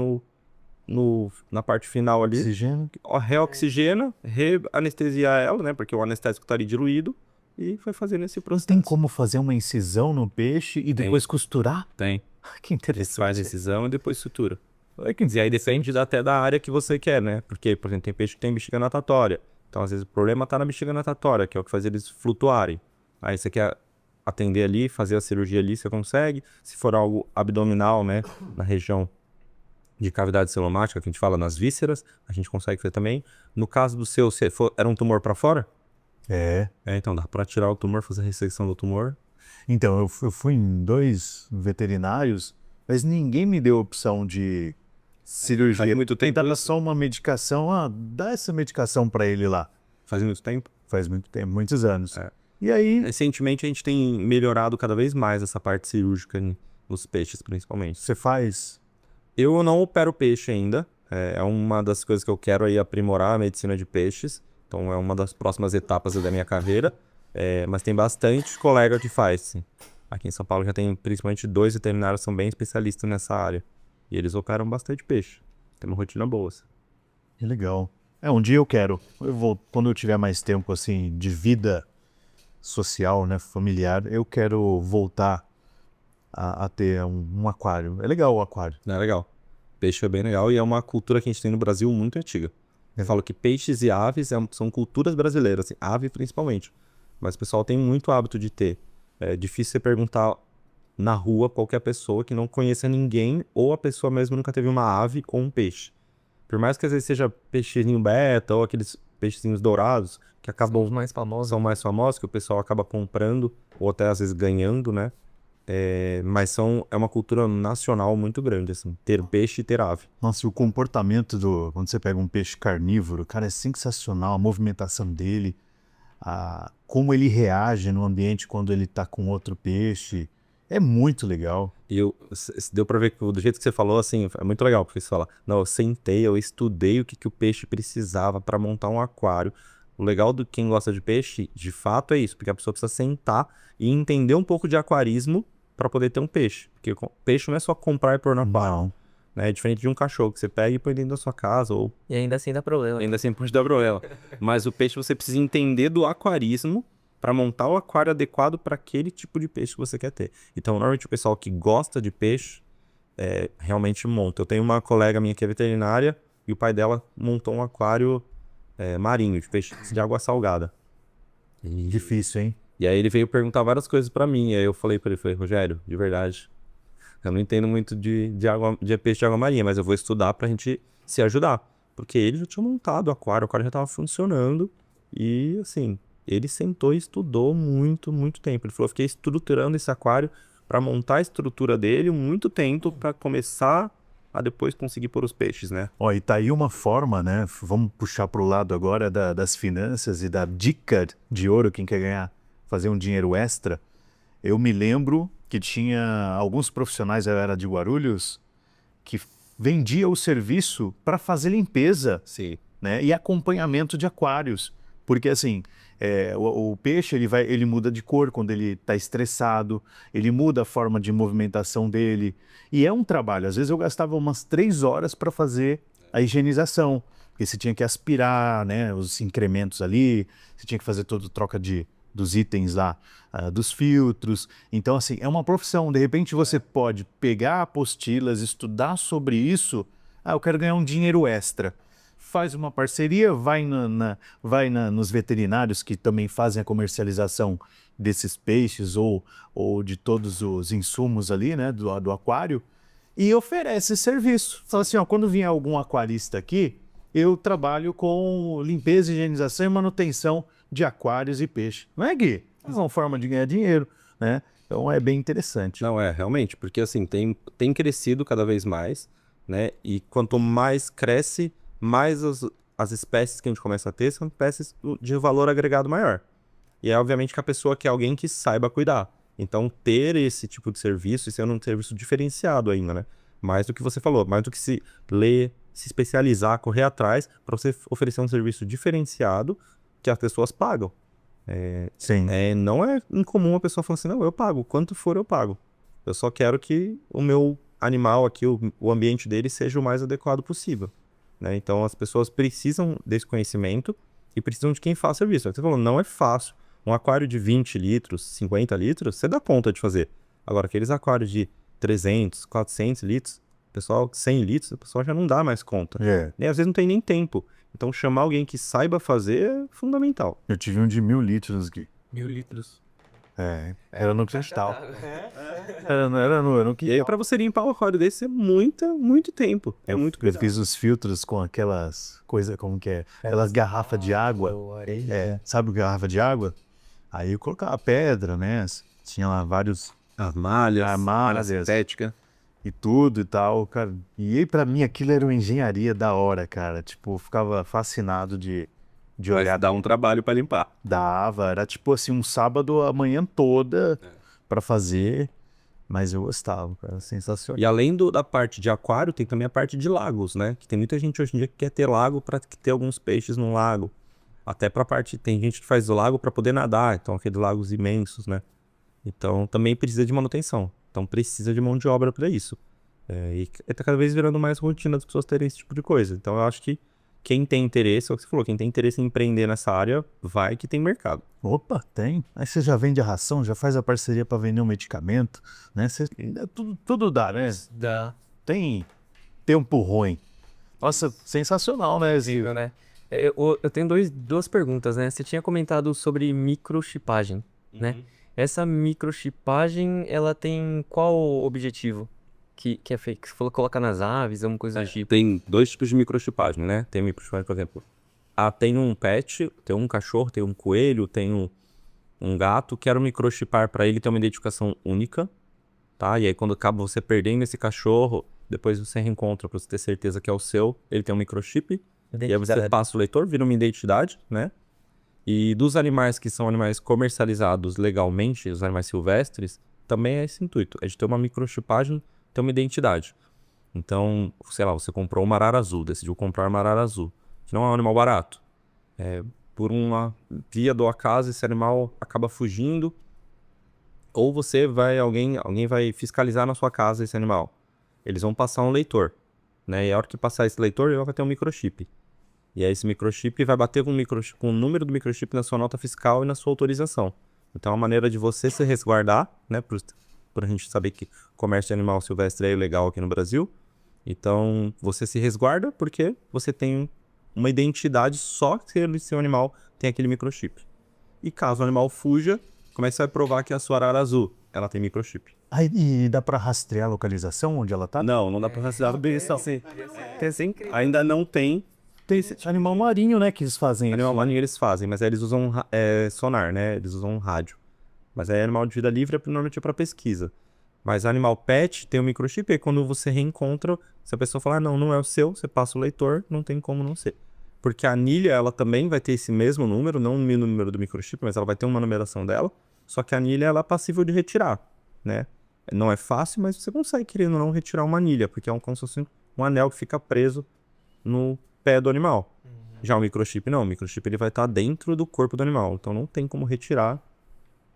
[SPEAKER 3] na parte final ali.
[SPEAKER 1] Oxigênio.
[SPEAKER 3] Reoxigena, reanestesia ela, né? Porque o anestésico tá ali diluído. E foi fazendo esse processo.
[SPEAKER 1] Tem como fazer uma incisão no peixe e depois costurar?
[SPEAKER 3] Tem.
[SPEAKER 1] Que interessante.
[SPEAKER 3] Faz incisão e depois sutura. E aí depende até da área que você quer, né? Porque, por exemplo, tem peixe que tem bexiga natatória. Então, às vezes, o problema tá na bexiga natatória, que é o que faz eles flutuarem. Aí você quer atender ali, fazer a cirurgia ali, você consegue. Se for algo abdominal, né? Na região de cavidade celomática, que a gente fala nas vísceras, a gente consegue fazer também. No caso do seu, era um tumor para fora? Então dá pra tirar o tumor, fazer a ressecção do tumor.
[SPEAKER 1] Então, eu fui em 2 veterinários, mas ninguém me deu opção de cirurgia.
[SPEAKER 3] Faz muito tempo.
[SPEAKER 1] Tentava só uma medicação, dá essa medicação pra ele lá.
[SPEAKER 3] Faz muito tempo?
[SPEAKER 1] Faz muito tempo, muitos anos. E aí...
[SPEAKER 3] Recentemente a gente tem melhorado cada vez mais essa parte cirúrgica nos peixes, principalmente.
[SPEAKER 1] Você faz?
[SPEAKER 3] Eu não opero peixe ainda. É uma das coisas que eu quero aí aprimorar a medicina de peixes. Então é uma das próximas etapas da minha carreira. Mas tem bastante colega que faz, sim. Aqui em São Paulo já tem principalmente 2 veterinários que são bem especialistas nessa área. E eles operam bastante peixe. Tem uma rotina boa. Assim.
[SPEAKER 1] Que legal. Um dia eu quero. Quando eu tiver mais tempo, assim, de vida social, né, familiar, eu quero voltar a ter um aquário. É legal o aquário.
[SPEAKER 3] É legal. Peixe é bem legal e é uma cultura que a gente tem no Brasil muito antiga. Eu falo que peixes e aves são culturas brasileiras, assim, ave principalmente. Mas o pessoal tem muito hábito de ter. É difícil você perguntar na rua qualquer pessoa que não conheça ninguém ou a pessoa mesmo nunca teve uma ave ou um peixe. Por mais que às vezes seja peixinho beta ou aqueles peixinhos dourados que acabam... São mais famosos, que o pessoal acaba comprando ou até às vezes ganhando, né? Mas é uma cultura nacional muito grande, assim, ter peixe e ter ave.
[SPEAKER 1] Nossa, e o comportamento quando você pega um peixe carnívoro, cara, é sensacional, a movimentação dele, como ele reage no ambiente quando ele tá com outro peixe, é muito legal.
[SPEAKER 3] E deu pra ver que do jeito que você falou, assim, é muito legal, porque você fala, não, eu sentei, eu estudei o que o peixe precisava para montar um aquário. O legal do quem gosta de peixe, de fato, é isso, porque a pessoa precisa sentar e entender um pouco de aquarismo para poder ter um peixe. Porque peixe não é só comprar e pôr no aquário. Né? É diferente de um cachorro que você pega e põe dentro da sua casa.
[SPEAKER 2] E ainda assim dá problema.
[SPEAKER 3] Ainda assim pode dar problema. Mas o peixe você precisa entender do aquarismo para montar o aquário adequado para aquele tipo de peixe que você quer ter. Então, normalmente o pessoal que gosta de peixe realmente monta. Eu tenho uma colega minha que é veterinária e o pai dela montou um aquário marinho, de peixe de água salgada.
[SPEAKER 1] Difícil, hein?
[SPEAKER 3] E aí ele veio perguntar várias coisas pra mim. E aí eu falei pra ele, Rogério, de verdade, eu não entendo muito de peixe de água marinha, mas eu vou estudar pra gente se ajudar. Porque ele já tinha montado o aquário já tava funcionando. E assim, ele sentou e estudou muito, muito tempo. Ele falou, eu fiquei estruturando esse aquário pra montar a estrutura dele muito tempo pra começar a depois conseguir pôr os peixes, né?
[SPEAKER 1] Ó, e tá aí uma forma, né? Vamos puxar pro lado agora das finanças e da dica de ouro, quem quer fazer um dinheiro extra. Eu me lembro que tinha alguns profissionais, eu era de Guarulhos, que vendia o serviço para fazer limpeza.
[SPEAKER 3] Sim.
[SPEAKER 1] Né? E acompanhamento de aquários. Porque assim, o peixe ele muda de cor quando ele está estressado, ele muda a forma de movimentação dele. E é um trabalho. Às vezes eu gastava umas 3 horas para fazer a higienização. porque você tinha que aspirar, né, os incrementos ali, você tinha que fazer toda a troca dos itens lá, dos filtros. Então, assim, é uma profissão. De repente você pode pegar apostilas, estudar sobre isso. Eu quero ganhar um dinheiro extra. Faz uma parceria, vai nos veterinários que também fazem a comercialização desses peixes ou de todos os insumos ali, né, do aquário, e oferece esse serviço. Fala assim, ó, quando vier algum aquarista aqui, eu trabalho com limpeza, higienização e manutenção de aquários e peixe. Não é, Gui? É uma forma de ganhar dinheiro, né? Então é bem interessante.
[SPEAKER 3] Não, realmente, porque assim, tem crescido cada vez mais, né? E quanto mais cresce, mais as espécies que a gente começa a ter são espécies de valor agregado maior. E é obviamente que a pessoa quer alguém que saiba cuidar. Então, ter esse tipo de serviço, isso é um serviço diferenciado ainda, né? Mais do que você falou, mais do que se ler, se especializar, correr atrás, para você oferecer um serviço diferenciado que as pessoas pagam.
[SPEAKER 1] Sim.
[SPEAKER 3] Não é incomum a pessoa falar assim, não, eu pago, quanto for eu pago. Eu só quero que o meu animal aqui, o ambiente dele seja o mais adequado possível, né? Então, as pessoas precisam desse conhecimento e precisam de quem faça serviço. Você falou, não é fácil. Um aquário de 20 litros, 50 litros, você dá conta de fazer. Agora, aqueles aquários de 300, 400 litros, pessoal, 100 litros, o pessoal já não dá mais conta. E às vezes não tem nem tempo. Então, chamar alguém que saiba fazer é fundamental.
[SPEAKER 1] Eu tive um de 1000 litros, Gui.
[SPEAKER 2] 1000 litros.
[SPEAKER 1] Era no cristal. Era no
[SPEAKER 3] E aí, pra você limpar um aquário desse, é muito tempo. É muito
[SPEAKER 1] Eu
[SPEAKER 3] cuidado.
[SPEAKER 1] fiz os filtros com aquelas coisas, como que é? Aquelas garrafas de água. Sabe o garrafa de água? Aí eu colocava pedra, né? Tinha lá vários
[SPEAKER 3] As malhas, estética.
[SPEAKER 1] e tudo e tal, cara. E aí, pra mim, aquilo era uma engenharia da hora, cara. Tipo, eu ficava fascinado de olhar.
[SPEAKER 3] Dá um trabalho pra limpar.
[SPEAKER 1] Dava, era tipo assim, um sábado a manhã toda pra fazer, mas eu gostava, cara, sensacional.
[SPEAKER 3] E além da parte de aquário, tem também a parte de lagos, né? Que tem muita gente hoje em dia que quer ter lago para ter alguns peixes no lago. Até pra parte, tem gente que faz o lago para poder nadar, então aqueles lagos imensos, né? Então também precisa de manutenção. Então precisa de mão de obra para isso. E tá cada vez virando mais rotina das pessoas terem esse tipo de coisa. Então eu acho que quem tem interesse, é o que você falou, quem tem interesse em empreender nessa área, vai que tem mercado.
[SPEAKER 1] Opa, tem. Aí você já vende a ração, já faz a parceria para vender um medicamento, né? Tudo dá, né?
[SPEAKER 2] Dá.
[SPEAKER 1] Tem tempo ruim. Nossa, sensacional, né?
[SPEAKER 2] Possível, né? Eu tenho duas perguntas, né? Você tinha comentado sobre microchipagem, né? Essa microchipagem, ela tem qual objetivo? Que é feito? Você falou colocar nas aves, alguma coisa do tipo.
[SPEAKER 3] Tem dois tipos de microchipagem, né? Tem microchipagem, por exemplo. Tem um pet, tem um cachorro, tem um coelho, tem um gato. Quero microchipar para ele ter uma identificação única, tá? E aí quando acaba você perdendo esse cachorro, depois você reencontra para você ter certeza que é o seu, ele tem um microchip. E aí você passa o leitor, vira uma identidade, né? E dos animais que são animais comercializados legalmente, os animais silvestres, também é esse intuito, é de ter uma microchipagem, ter uma identidade. Então, sei lá, você comprou uma arara azul, decidiu comprar uma arara azul, que não é um animal barato. Por uma via do acaso, esse animal acaba fugindo, ou alguém vai fiscalizar na sua casa esse animal. Eles vão passar um leitor, né? E a hora que passar esse leitor, ele vai ter um microchip. E aí esse microchip vai bater com o número do microchip na sua nota fiscal e na sua autorização. Então é uma maneira de você se resguardar, né? Por a gente saber que comércio de animal silvestre é ilegal aqui no Brasil. Então você se resguarda porque você tem uma identidade só se o seu animal tem aquele microchip. E caso o animal fuja, como é que você vai provar que a sua arara azul, ela tem microchip?
[SPEAKER 1] E dá para rastrear a localização onde ela tá?
[SPEAKER 3] Não dá pra rastrear bem isso. Ainda não tem.
[SPEAKER 1] Tem esse animal marinho, né, que eles fazem.
[SPEAKER 3] Animal marinho eles fazem, mas aí eles usam sonar, né? Eles usam rádio. Mas aí animal de vida livre normalmente é para pesquisa. Mas animal pet tem um microchip e quando você reencontra, se a pessoa falar, não é o seu, você passa o leitor, não tem como não ser. Porque a anilha, ela também vai ter esse mesmo número, não o número do microchip, mas ela vai ter uma numeração dela, só que a anilha, ela é passível de retirar, né? Não é fácil, mas você consegue, querendo ou não, retirar uma anilha, porque é como se fosse um anel que fica preso no pé do animal. Já o microchip não, o microchip ele vai estar dentro do corpo do animal, então não tem como retirar,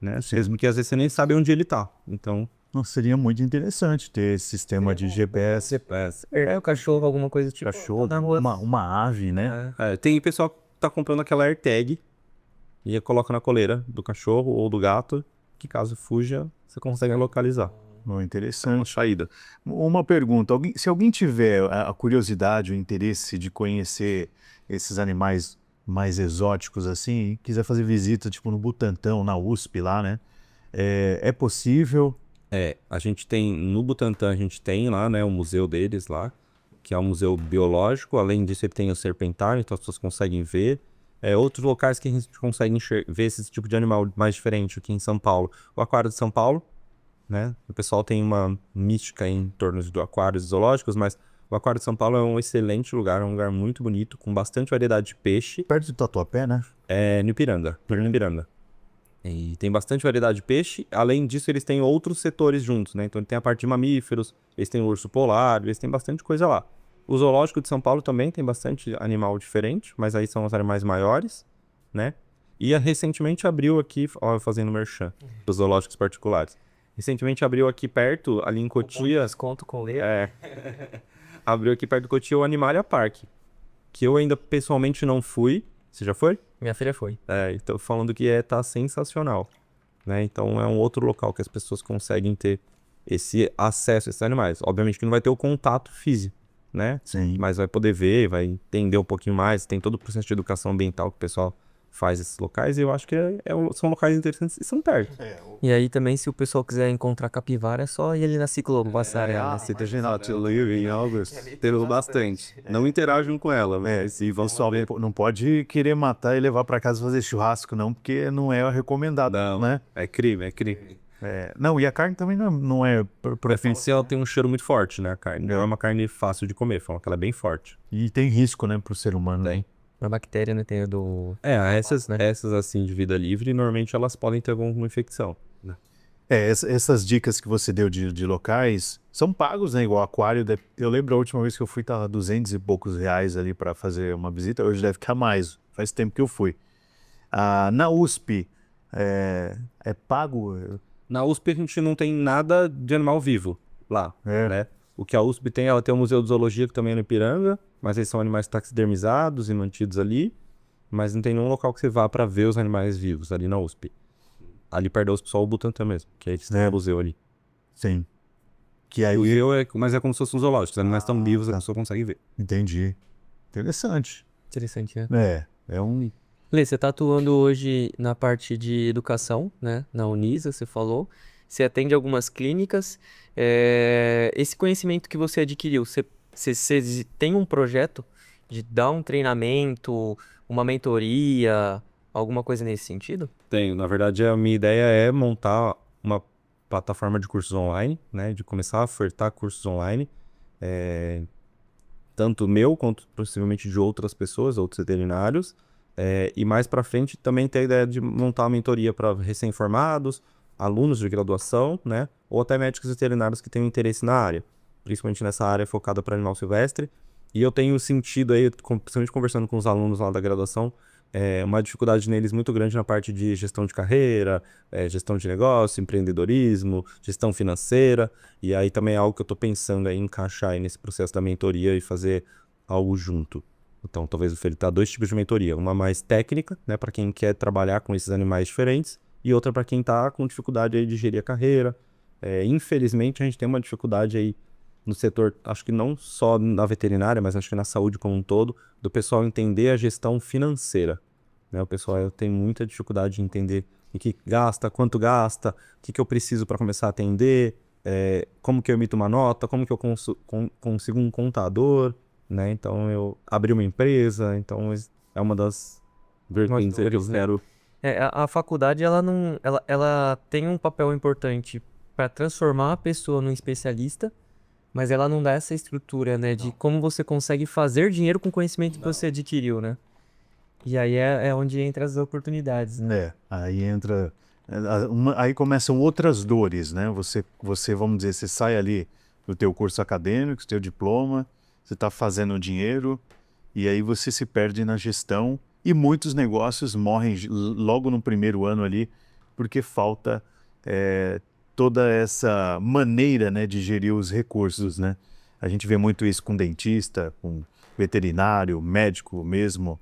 [SPEAKER 3] né? Mesmo que às vezes você nem sabe onde ele tá. Então
[SPEAKER 1] Não seria muito interessante ter esse sistema de GPS,
[SPEAKER 2] O cachorro, alguma coisa tipo.
[SPEAKER 1] cachorro,
[SPEAKER 2] na rua.
[SPEAKER 1] uma ave, né?
[SPEAKER 3] Tem pessoal que tá comprando aquela AirTag e coloca na coleira do cachorro ou do gato, que caso fuja, você consegue localizar.
[SPEAKER 1] Muito
[SPEAKER 3] Uma
[SPEAKER 1] interessante.
[SPEAKER 3] saída.
[SPEAKER 1] Uma pergunta, se alguém tiver a curiosidade, o interesse de conhecer esses animais mais exóticos assim, e quiser fazer visita tipo no Butantã, na USP lá, né? É possível?
[SPEAKER 3] A gente tem, no Butantã, a gente tem lá, né, o museu deles lá, que é um museu biológico. Além disso, ele tem o serpentário, então as pessoas conseguem ver. Outros locais que a gente consegue ver esse tipo de animal mais diferente aqui em São Paulo. O Aquário de São Paulo, né? O pessoal tem uma mística em torno do aquários zoológicos, mas o Aquário de São Paulo é um excelente lugar, é um lugar muito bonito, com bastante variedade de peixe.
[SPEAKER 1] Perto do Tatuapé, né?
[SPEAKER 3] No Ipiranga, no Ipiranga. E tem bastante variedade de peixe. Além disso, eles têm outros setores juntos, né? Então tem a parte de mamíferos, eles têm o urso polar, eles têm bastante coisa lá. O Zoológico de São Paulo também tem bastante animal diferente, mas aí são os animais maiores, né? E recentemente abriu aqui, ó, fazendo merchan, dos zoológicos particulares. Recentemente abriu aqui perto, ali em Cotia,
[SPEAKER 2] Desconto com leite.
[SPEAKER 3] abriu aqui perto do Cotia o Animalia Park, que eu ainda pessoalmente não fui. Você já foi?
[SPEAKER 2] Minha filha foi.
[SPEAKER 3] Então falando que tá sensacional, né? Então é um outro local que as pessoas conseguem ter esse acesso a esses animais. Obviamente que não vai ter o contato físico, né?
[SPEAKER 1] Sim.
[SPEAKER 3] Mas vai poder ver, vai entender um pouquinho mais. Tem todo o processo de educação ambiental que o pessoal faz nesses locais, e eu acho que são locais interessantes e são perto.
[SPEAKER 2] E aí também, se o pessoal quiser encontrar capivara, é só ir ali na ciclopassarela. né?
[SPEAKER 3] Você teve bastante. Não interajam com ela, mas e vão
[SPEAKER 1] Pessoal, não pode querer matar e levar para casa fazer churrasco, não, porque não é recomendado,
[SPEAKER 3] Não,
[SPEAKER 1] né?
[SPEAKER 3] é crime, é crime.
[SPEAKER 1] Não, e a carne também não é
[SPEAKER 3] Preferência, ela tem um cheiro muito forte, né? A carne não é uma carne fácil de comer, falam que ela é bem forte.
[SPEAKER 1] E tem risco, né, pro ser humano.
[SPEAKER 3] Tem.
[SPEAKER 2] A bactéria, né? Tem a do.
[SPEAKER 3] Essas assim de vida livre, normalmente elas podem ter alguma infecção.
[SPEAKER 1] Essas dicas que você deu de locais são pagos, né? Igual aquário. Eu lembro a última vez que eu fui, tava 200 e poucos reais ali para fazer uma visita. Hoje deve ficar mais. Faz tempo que eu fui. Na USP, é pago?
[SPEAKER 3] Na USP a gente não tem nada de animal vivo lá, né? O que a USP tem, ela tem o Museu de Zoologia, que também é no Ipiranga, mas eles são animais taxidermizados e mantidos ali, mas não tem nenhum local que você vá para ver os animais vivos ali na USP. Ali perto da USP só o Butantã mesmo, que aí tem o museu ali.
[SPEAKER 1] Sim. Que aí,
[SPEAKER 3] Mas é como se fosse um zoológico, os animais estão vivos, a pessoa consegue ver.
[SPEAKER 1] entendi. Interessante.
[SPEAKER 2] Interessante, né?
[SPEAKER 1] É um...
[SPEAKER 2] Lê, você tá atuando hoje na parte de educação, né? Na Unisa, você falou. Você atende algumas clínicas. Esse conhecimento que você adquiriu, você tem um projeto de dar um treinamento, uma mentoria, alguma coisa nesse sentido?
[SPEAKER 3] Tenho. Na verdade, a minha ideia é montar uma plataforma de cursos online, né? De começar a ofertar cursos online. Tanto meu, quanto possivelmente de outras pessoas, outros veterinários. E mais para frente também tem a ideia de montar uma mentoria para recém-formados, alunos de graduação, né? Ou até médicos veterinários que tenham interesse na área, principalmente nessa área focada para animal silvestre. E eu tenho sentido aí, principalmente conversando com os alunos lá da graduação, uma dificuldade neles muito grande na parte de gestão de carreira, gestão de negócio, empreendedorismo, gestão financeira. E aí também é algo que eu estou pensando em encaixar aí nesse processo da mentoria e fazer algo junto. Então, talvez ofertar 2 tipos de mentoria. Uma mais técnica, né, para quem quer trabalhar com esses animais diferentes, e outra para quem está com dificuldade aí de gerir a carreira. Infelizmente, a gente tem uma dificuldade aí no setor, acho que não só na veterinária, mas acho que na saúde como um todo, do pessoal entender a gestão financeira. Né? O pessoal tem muita dificuldade de entender o que gasta, quanto gasta, o que eu preciso para começar a atender, como que eu emito uma nota, como que eu consigo um contador. Né? Então eu abri uma empresa, então é uma das vertentes que eu quero.
[SPEAKER 2] A faculdade ela tem um papel importante para transformar a pessoa num especialista, mas ela não dá essa estrutura, né, de como você consegue fazer dinheiro com o conhecimento que você adquiriu, né? E aí é onde entra as oportunidades, né?
[SPEAKER 1] Aí entra... Aí começam outras dores, né? Você, vamos dizer, você sai ali do teu curso acadêmico, do teu diploma, você está fazendo dinheiro, e aí você se perde na gestão, e muitos negócios morrem logo no primeiro ano ali, porque falta toda essa maneira, né, de gerir os recursos, né? A gente vê muito isso com dentista, com veterinário, médico mesmo.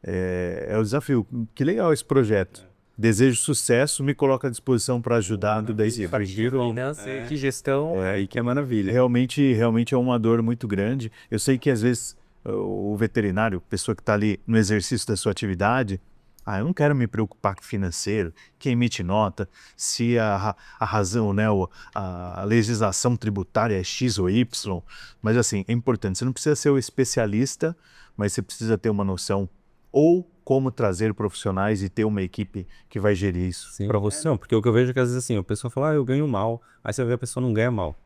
[SPEAKER 1] É o desafio. Que legal esse projeto. Desejo sucesso, me coloco à disposição para ajudar tudo aí.
[SPEAKER 2] Finança, que gestão.
[SPEAKER 3] Aí que é maravilha.
[SPEAKER 1] Realmente é uma dor muito grande. Eu sei que às vezes o veterinário, pessoa que está ali no exercício da sua atividade, eu não quero me preocupar com financeiro, quem emite nota, se a razão, né, a legislação tributária é X ou Y. Mas assim, é importante, você não precisa ser o especialista, mas você precisa ter uma noção ou como trazer profissionais e ter uma equipe que vai gerir isso para você.
[SPEAKER 3] Não, porque o que eu vejo é que às vezes assim, a pessoa fala, eu ganho mal. Aí você vê a pessoa não ganha mal.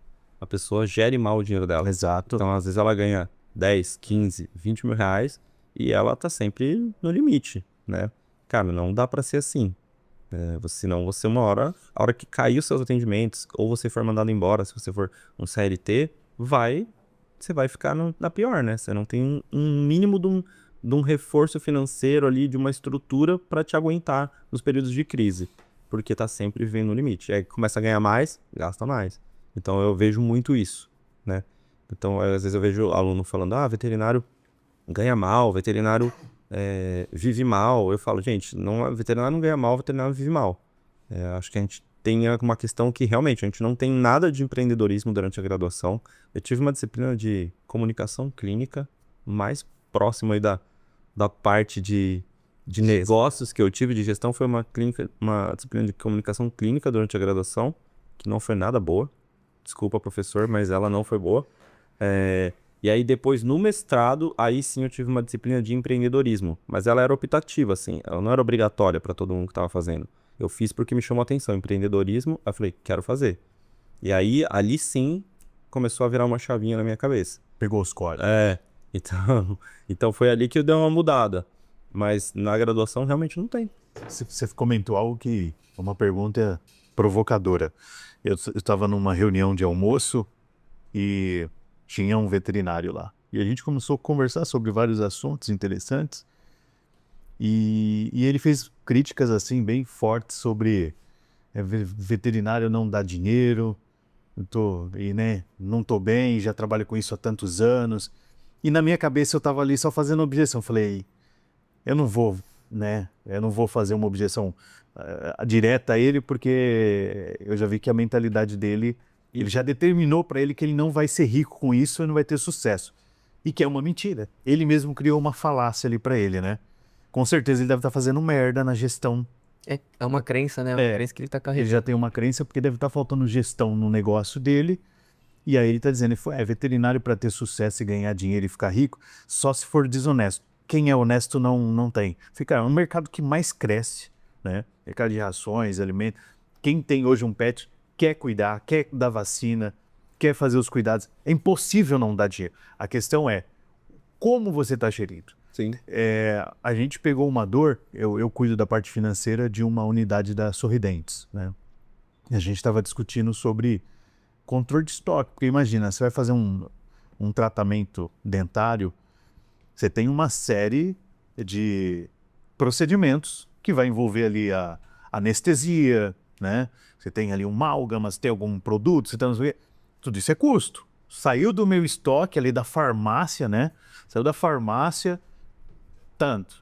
[SPEAKER 3] A pessoa gere mal o dinheiro dela.
[SPEAKER 1] Exato.
[SPEAKER 3] Então, às vezes ela ganha 10, 15, 20 mil reais e ela tá sempre no limite, né? Cara, não dá pra ser assim. Senão você uma hora, a hora que cair os seus atendimentos, ou você for mandado embora, se você for um CLT, você vai ficar na pior, né? Você não tem um mínimo de um reforço financeiro ali, de uma estrutura pra te aguentar nos períodos de crise. Porque tá sempre vivendo no limite. Aí começa a ganhar mais, gasta mais. Então eu vejo muito isso, né? Então às vezes eu vejo aluno falando, veterinário ganha mal, veterinário vive mal. Eu falo, gente, veterinário não ganha mal, veterinário vive mal. Acho que a gente tem uma questão que realmente a gente não tem nada de empreendedorismo durante a graduação. Eu tive uma disciplina de comunicação clínica mais próxima aí da parte de negócios que eu tive de gestão. Foi uma disciplina de comunicação clínica durante a graduação, que não foi nada boa. Desculpa, professor, mas ela não foi boa. E aí depois no mestrado, aí sim eu tive uma disciplina de empreendedorismo, mas ela era optativa, assim, ela não era obrigatória para todo mundo que estava fazendo. Eu fiz porque me chamou a atenção, empreendedorismo, aí eu falei, quero fazer. E aí, ali sim, começou a virar uma chavinha na minha cabeça.
[SPEAKER 1] Pegou os códigos.
[SPEAKER 3] Então foi ali que eu dei uma mudada, mas na graduação realmente não tem.
[SPEAKER 1] Você comentou algo que é uma pergunta provocadora. Eu estava numa reunião de almoço e tinha um veterinário lá. E a gente começou a conversar sobre vários assuntos interessantes. E ele fez críticas assim bem fortes sobre veterinário não dá dinheiro, não tô bem, já trabalho com isso há tantos anos. E na minha cabeça eu estava ali só fazendo objeção. Falei, eu não vou fazer uma objeção direta a ele, porque eu já vi que a mentalidade dele, ele já determinou para ele que ele não vai ser rico com isso e não vai ter sucesso. E que é uma mentira. Ele mesmo criou uma falácia ali para ele, né? Com certeza ele deve estar fazendo merda na gestão.
[SPEAKER 2] É uma crença, né? Uma crença que ele tá carregando.
[SPEAKER 1] Ele já tem uma crença porque deve estar faltando gestão no negócio dele. E aí ele tá dizendo, veterinário para ter sucesso e ganhar dinheiro e ficar rico, só se for desonesto. Quem é honesto não tem. É um mercado que mais cresce, né? Mercado de rações, alimentos. Quem tem hoje um pet quer cuidar, quer dar vacina, quer fazer os cuidados. É impossível não dar dinheiro. A questão é como você está gerindo.
[SPEAKER 3] Sim.
[SPEAKER 1] A gente pegou uma dor, eu cuido da parte financeira de uma unidade da Sorridentes, né? E a gente estava discutindo sobre controle de estoque, porque imagina, você vai fazer um tratamento dentário, você tem uma série de procedimentos que vai envolver ali a anestesia, né? Você tem ali um amálgama, você tem algum produto, tudo isso é custo. Saiu do meu estoque ali da farmácia, né? Saiu da farmácia, tanto.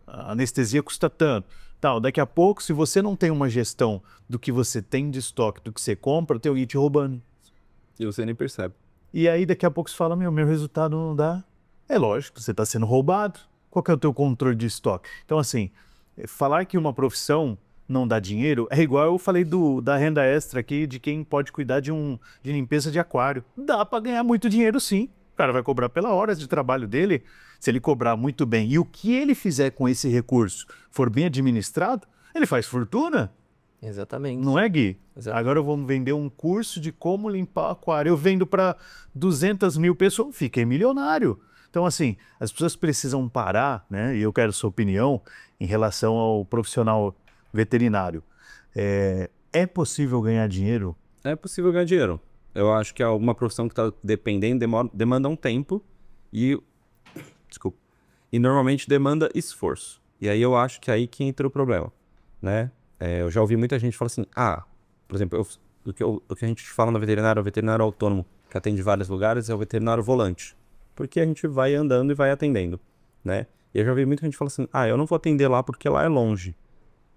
[SPEAKER 1] A anestesia custa tanto. Daqui a pouco, se você não tem uma gestão do que você tem de estoque, do que você compra, tem alguém te roubando.
[SPEAKER 3] E você nem percebe.
[SPEAKER 1] E aí, daqui a pouco você fala, meu resultado não dá. É lógico, você está sendo roubado. Qual que é o teu controle de estoque? Então, assim, falar que uma profissão não dá dinheiro é igual eu falei da renda extra aqui, de quem pode cuidar de limpeza de aquário. Dá para ganhar muito dinheiro, sim. O cara vai cobrar pela hora de trabalho dele. Se ele cobrar muito bem e o que ele fizer com esse recurso for bem administrado, ele faz fortuna.
[SPEAKER 2] Exatamente.
[SPEAKER 1] Não é, Gui?
[SPEAKER 2] Exato.
[SPEAKER 1] Agora eu vou vender um curso de como limpar aquário. Eu vendo para 200 mil pessoas, fiquei milionário. Então, assim, as pessoas precisam parar, né? E eu quero sua opinião em relação ao profissional veterinário. É possível ganhar dinheiro?
[SPEAKER 3] É possível ganhar dinheiro. Eu acho que é alguma profissão que está dependendo, demanda um tempo e normalmente demanda esforço. E aí eu acho que é aí que entra o problema, né? Eu já ouvi muita gente falar assim, por exemplo, o que a gente fala no veterinário, é o veterinário autônomo, que atende vários lugares, é o veterinário volante. Porque a gente vai andando e vai atendendo, né? E eu já vi muita gente falar assim, eu não vou atender lá porque lá é longe.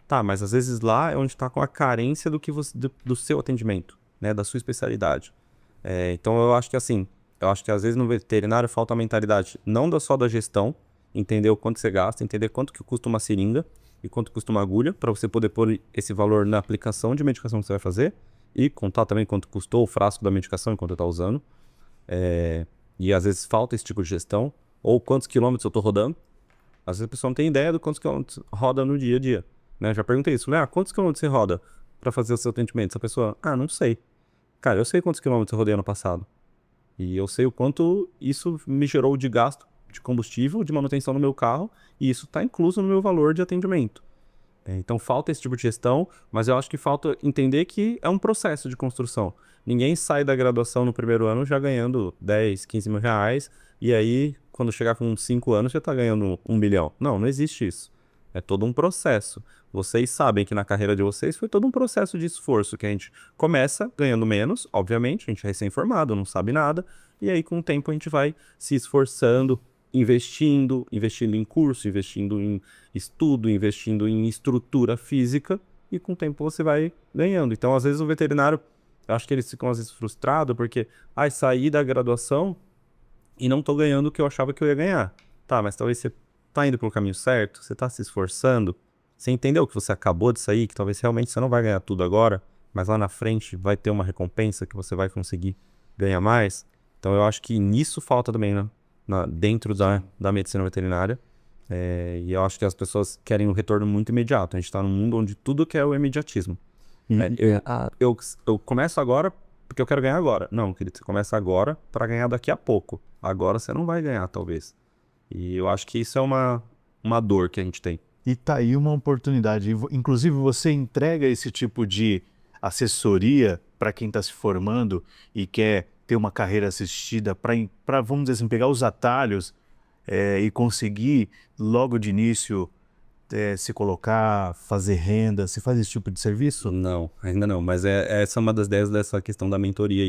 [SPEAKER 3] Tá, mas às vezes lá é onde tá com a carência do seu atendimento, né? Da sua especialidade. Então eu acho que assim, às vezes no veterinário falta a mentalidade, não só da gestão, entender o quanto você gasta, entender quanto que custa uma seringa e quanto custa uma agulha, para você poder pôr esse valor na aplicação de medicação que você vai fazer e contar também quanto custou o frasco da medicação enquanto eu tá usando. E às vezes falta esse tipo de gestão, ou quantos quilômetros eu tô rodando. Às vezes a pessoa não tem ideia de quantos quilômetros roda no dia a dia, né? Já perguntei isso, quantos quilômetros você roda para fazer o seu atendimento? Essa pessoa, não sei. Cara, eu sei quantos quilômetros eu rodei ano passado. E eu sei o quanto isso me gerou de gasto de combustível, de manutenção no meu carro, e isso está incluso no meu valor de atendimento. Então falta esse tipo de gestão, mas eu acho que falta entender que é um processo de construção. Ninguém sai da graduação no primeiro ano já ganhando 10, 15 mil reais, e aí quando chegar com 5 anos já está ganhando 1 milhão. Não existe isso. É todo um processo. Vocês sabem que na carreira de vocês foi todo um processo de esforço, que a gente começa ganhando menos, obviamente, a gente é recém-formado, não sabe nada, e aí com o tempo a gente vai se esforçando, investindo em curso, investindo em estudo, investindo em estrutura física, e com o tempo você vai ganhando. Então, às vezes o veterinário, eu acho que eles ficam às vezes frustrados, porque, saí da graduação e não tô ganhando o que eu achava que eu ia ganhar. Tá, mas talvez você tá indo pelo caminho certo, você tá se esforçando, você entendeu que você acabou de sair, que talvez realmente você não vai ganhar tudo agora, mas lá na frente vai ter uma recompensa que você vai conseguir ganhar mais. Então eu acho que nisso falta também, né? Dentro da medicina veterinária. E eu acho que as pessoas querem um retorno muito imediato. A gente tá num mundo onde tudo quer o imediatismo. Eu começo agora porque eu quero ganhar agora. Não, querido, você começa agora para ganhar daqui a pouco. Agora você não vai ganhar, talvez. E eu acho que isso é uma dor que a gente tem.
[SPEAKER 1] E tá aí uma oportunidade. Inclusive, você entrega esse tipo de assessoria para quem está se formando e quer ter uma carreira assistida para, vamos dizer assim, pegar os atalhos e conseguir logo de início se colocar, fazer renda. Você faz esse tipo de serviço?
[SPEAKER 3] Não, ainda não. Mas essa é uma das ideias dessa questão da mentoria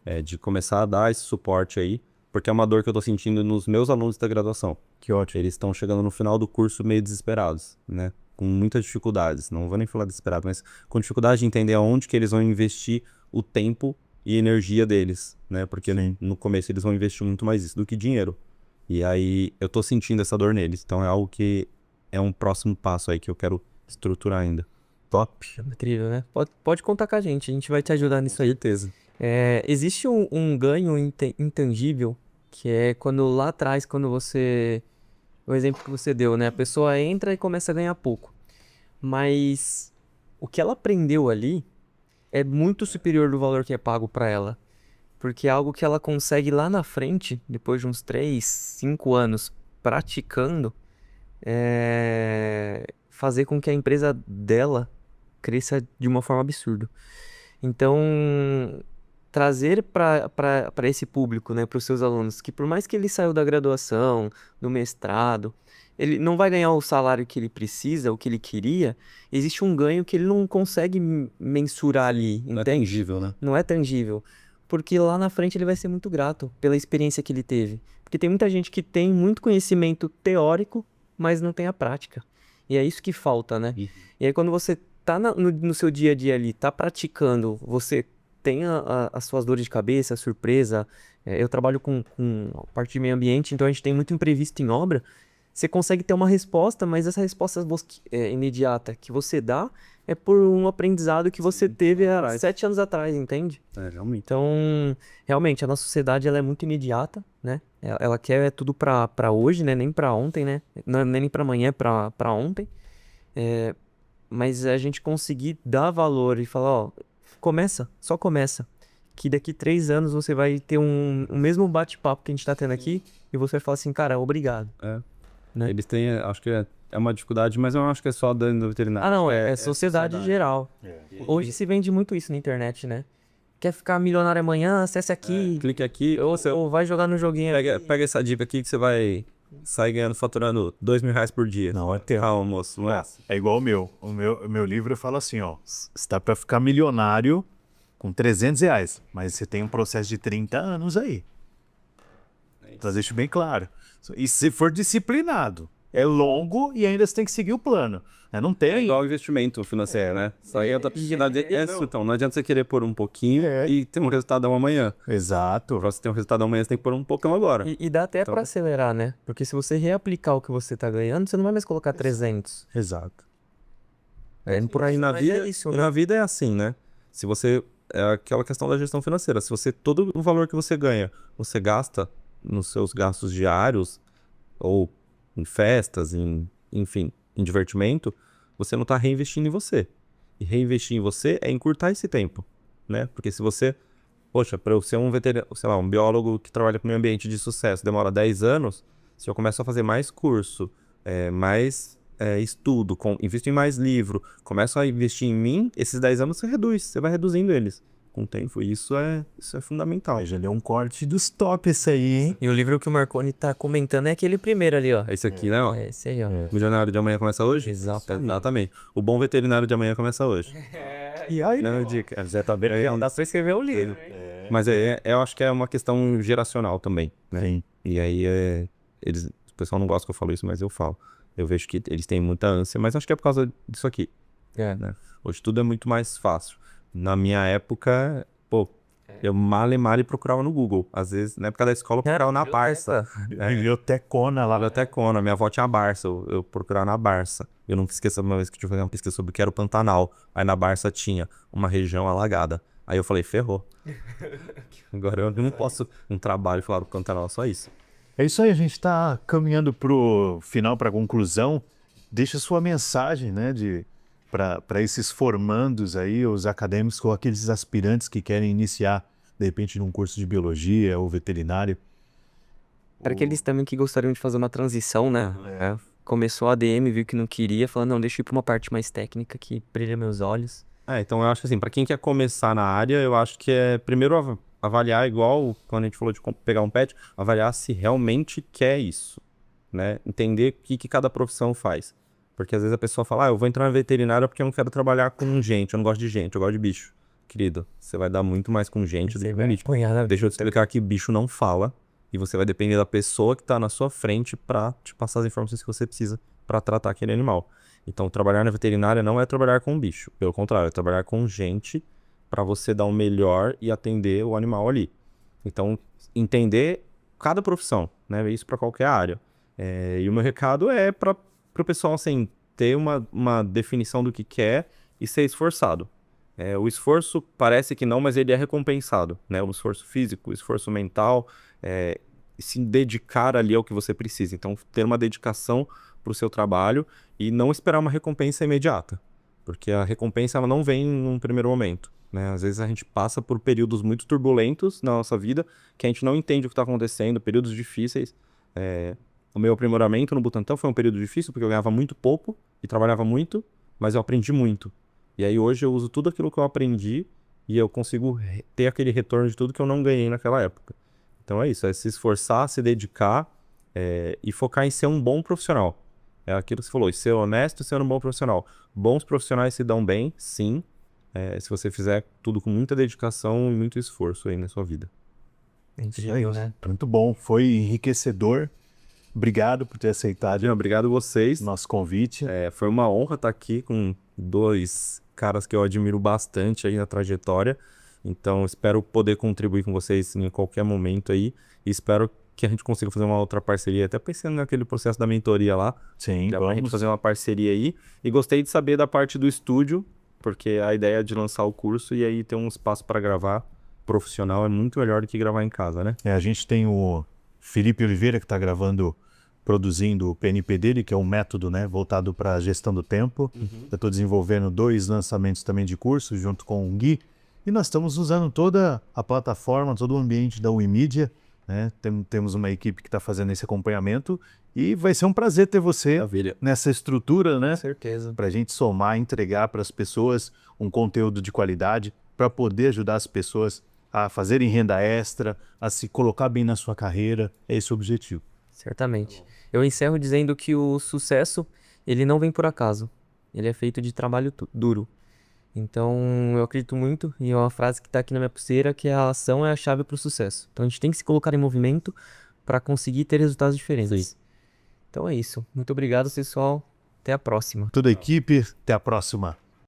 [SPEAKER 3] aí. De começar a dar esse suporte aí, porque é uma dor que eu tô sentindo nos meus alunos da graduação.
[SPEAKER 1] Que ótimo.
[SPEAKER 3] Eles estão chegando no final do curso meio desesperados, né? Com muitas dificuldades. Não vou nem falar desesperado, mas com dificuldade de entender aonde que eles vão investir o tempo e energia deles, né? Porque no começo eles vão investir muito mais isso do que dinheiro. E aí eu tô sentindo essa dor neles. Então é algo que é um próximo passo aí que eu quero estruturar ainda.
[SPEAKER 1] Top.
[SPEAKER 2] É incrível, né? Pode contar com a gente vai te ajudar nisso aí.
[SPEAKER 3] Certeza.
[SPEAKER 2] Existe um ganho intangível, que é quando lá atrás, quando você... O exemplo que você deu, né? A pessoa entra e começa a ganhar pouco. Mas o que ela aprendeu ali é muito superior do valor que é pago para ela. Porque é algo que ela consegue lá na frente, depois de uns 3, 5 anos praticando, fazer com que a empresa dela cresça de uma forma absurda. Então, trazer para esse público, né, para os seus alunos, que por mais que ele saiu da graduação, do mestrado, ele não vai ganhar o salário que ele precisa, o que ele queria, existe um ganho que ele não consegue mensurar ali,
[SPEAKER 3] Não é
[SPEAKER 2] entende?
[SPEAKER 3] tangível, né?
[SPEAKER 2] Não é tangível. Porque lá na frente ele vai ser muito grato pela experiência que ele teve. Porque tem muita gente que tem muito conhecimento teórico, mas não tem a prática. E é isso que falta, né?
[SPEAKER 3] Uhum.
[SPEAKER 2] E aí quando você tá no seu dia a dia ali, tá praticando, você tem as suas dores de cabeça, a surpresa. Eu trabalho com a parte de meio ambiente, então a gente tem muito imprevisto em obra. Você consegue ter uma resposta, mas essa resposta imediata que você dá é por um aprendizado que você teve há 7 anos atrás, entende?
[SPEAKER 3] Realmente.
[SPEAKER 2] Então, realmente, a nossa sociedade ela é muito imediata, né? Ela quer tudo pra hoje, né? Nem pra ontem, né? Não é nem pra amanhã, é pra ontem. Mas a gente conseguir dar valor e falar, ó, só começa. Que daqui 3 anos você vai ter o mesmo bate-papo que a gente tá tendo aqui e você vai falar assim, cara, obrigado. Né?
[SPEAKER 3] Eles têm, acho que é uma dificuldade, mas eu não acho que é só dentro do veterinário.
[SPEAKER 2] Ah, não, é sociedade geral. Hoje se vende muito isso na internet, né? Quer ficar milionário amanhã, acesse aqui.
[SPEAKER 3] Clique aqui,
[SPEAKER 2] Ou vai jogar no joguinho aqui.
[SPEAKER 3] pega essa dica aqui que você vai sair ganhando, faturando R$2.000 por dia.
[SPEAKER 1] Não, é
[SPEAKER 3] Calma, moço, não é?
[SPEAKER 1] É igual o meu. O meu livro fala assim, ó. Está para ficar milionário com R$ 300, mas você tem um processo de 30 anos aí. Então deixa bem claro. E se for disciplinado, é longo e ainda você tem que seguir o plano. Não
[SPEAKER 3] É
[SPEAKER 1] tem.
[SPEAKER 3] igual investimento financeiro, né? Só aí então, não adianta você querer pôr um pouquinho e ter um resultado amanhã.
[SPEAKER 1] Exato.
[SPEAKER 3] Pra você ter um resultado amanhã, você tem que pôr um pouquinho agora.
[SPEAKER 2] E dá até
[SPEAKER 3] Então-
[SPEAKER 2] pra acelerar, né? Porque se você reaplicar o que você tá ganhando, você não vai mais colocar 300.
[SPEAKER 1] Exato.
[SPEAKER 3] Por aí na
[SPEAKER 2] Mas
[SPEAKER 3] vida,
[SPEAKER 2] é isso, né?
[SPEAKER 3] na vida é assim, né? Se você, é aquela questão da gestão financeira. Se você, todo o valor que você ganha, você gasta nos seus gastos diários, ou em festas, enfim, em divertimento, você não está reinvestindo em você. E reinvestir em você é encurtar esse tempo, né? Porque se você, poxa, para eu ser um veterinário, sei lá, um biólogo que trabalha com meio ambiente de sucesso, demora 10 anos, se eu começo a fazer mais curso, mais estudo, invisto em mais livro, começo a investir em mim, esses 10 anos você vai reduzindo eles com o tempo. E isso é fundamental.
[SPEAKER 1] Mas ele é um corte dos top esse aí, hein?
[SPEAKER 2] E o livro que o Marconi tá comentando é aquele primeiro ali, ó.
[SPEAKER 3] É esse aqui, né? Ó.
[SPEAKER 2] É esse aí, ó.
[SPEAKER 3] O Milionário de Amanhã começa hoje? Exatamente. O Bom Veterinário de Amanhã começa hoje.
[SPEAKER 1] E aí,
[SPEAKER 3] Não, dica.
[SPEAKER 2] Zé tá bem, não dá pra escrever o livro.
[SPEAKER 3] Mas eu acho que é uma questão geracional também, né?
[SPEAKER 1] Sim.
[SPEAKER 3] E aí, o pessoal não gosta que eu falo isso, mas eu falo. Eu vejo que eles têm muita ânsia, mas acho que é por causa disso aqui. Né? Hoje tudo é muito mais fácil. Na minha época, eu male procurava no Google. Às vezes, na época da escola, eu procurava na Barça.
[SPEAKER 1] Bibliotecona lá.
[SPEAKER 3] Bibliotecona. Minha avó tinha a Barça, eu procurava na Barça. Eu não esqueço uma vez que eu tive que fazer uma pesquisa sobre o que era o Pantanal. Aí na Barça tinha uma região alagada. Aí eu falei, ferrou. Agora eu não posso um trabalho falar do Pantanal, só isso.
[SPEAKER 1] É isso aí, a gente está caminhando pro final, para a conclusão. Deixa sua mensagem, né, para esses formandos aí, os acadêmicos ou aqueles aspirantes que querem iniciar, de repente, num curso de biologia ou veterinário.
[SPEAKER 2] Para aqueles também que gostariam de fazer uma transição, né? Começou a ADM, viu que não queria, falou, não, deixa eu ir pra uma parte mais técnica que brilha meus olhos.
[SPEAKER 3] Então eu acho que assim, pra quem quer começar na área, eu acho que é primeiro avaliar, igual quando a gente falou de pegar um pet, avaliar se realmente quer isso, né? Entender o que cada profissão faz. Porque às vezes a pessoa fala, eu vou entrar na veterinária porque eu não quero trabalhar com gente, eu não gosto de gente, eu gosto de bicho. Querido, você vai dar muito mais com gente do que com bicho. Deixa eu te explicar que bicho não fala e você vai depender da pessoa que tá na sua frente pra te passar as informações que você precisa pra tratar aquele animal. Então, trabalhar na veterinária não é trabalhar com bicho. Pelo contrário, é trabalhar com gente para você dar o melhor e atender o animal ali. Então, entender cada profissão, né? Isso para qualquer área. E o meu recado é para o pessoal, assim, ter uma definição do que quer e ser esforçado. O esforço parece que não, mas ele é recompensado, né? O esforço físico, o esforço mental, se dedicar ali ao que você precisa. Então, ter uma dedicação para o seu trabalho e não esperar uma recompensa imediata, porque a recompensa ela não vem num primeiro momento, né? Às vezes a gente passa por períodos muito turbulentos na nossa vida, que a gente não entende o que está acontecendo, períodos difíceis. O meu aprimoramento no Butantan foi um período difícil, porque eu ganhava muito pouco e trabalhava muito, mas eu aprendi muito. E aí hoje eu uso tudo aquilo que eu aprendi e eu consigo ter aquele retorno de tudo que eu não ganhei naquela época. Então é isso, é se esforçar, se dedicar e focar em ser um bom profissional. É aquilo que você falou, ser honesto e ser um bom profissional. Bons profissionais se dão bem, sim, se você fizer tudo com muita dedicação e muito esforço aí na sua vida.
[SPEAKER 2] Incrível, né?
[SPEAKER 1] Muito bom, foi enriquecedor. Obrigado por ter aceitado
[SPEAKER 3] Obrigado a vocês.
[SPEAKER 1] nosso convite.
[SPEAKER 3] Foi uma honra estar aqui com dois caras que eu admiro bastante aí na trajetória. Então, espero poder contribuir com vocês em qualquer momento aí. E espero que a gente consiga fazer uma outra parceria, até pensando naquele processo da mentoria lá.
[SPEAKER 1] Sim,
[SPEAKER 3] Dá pra gente fazer uma parceria aí. E gostei de saber da parte do estúdio, porque a ideia é de lançar o curso e aí ter um espaço para gravar profissional é muito melhor do que gravar em casa, né?
[SPEAKER 1] A gente tem o Felipe Oliveira, que está produzindo o PNP dele, que é um método, né, voltado para a gestão do tempo. Eu estou desenvolvendo 2 lançamentos também de curso, junto com o Gui. E nós estamos usando toda a plataforma, todo o ambiente da Wimedia, né? Temos uma equipe que está fazendo esse acompanhamento e vai ser um prazer ter você nessa estrutura, né?
[SPEAKER 2] Certeza.
[SPEAKER 1] Para a gente somar, entregar para as pessoas um conteúdo de qualidade, para poder ajudar as pessoas a fazerem renda extra, a se colocar bem na sua carreira. É esse o objetivo.
[SPEAKER 2] Certamente. Eu encerro dizendo que o sucesso, ele não vem por acaso. Ele é feito de trabalho duro. Então, eu acredito muito, e é uma frase que está aqui na minha pulseira, que a ação é a chave para o sucesso. Então, a gente tem que se colocar em movimento para conseguir ter resultados diferentes. Então é isso. Muito obrigado, pessoal. Até a próxima.
[SPEAKER 1] Toda a equipe, até a próxima.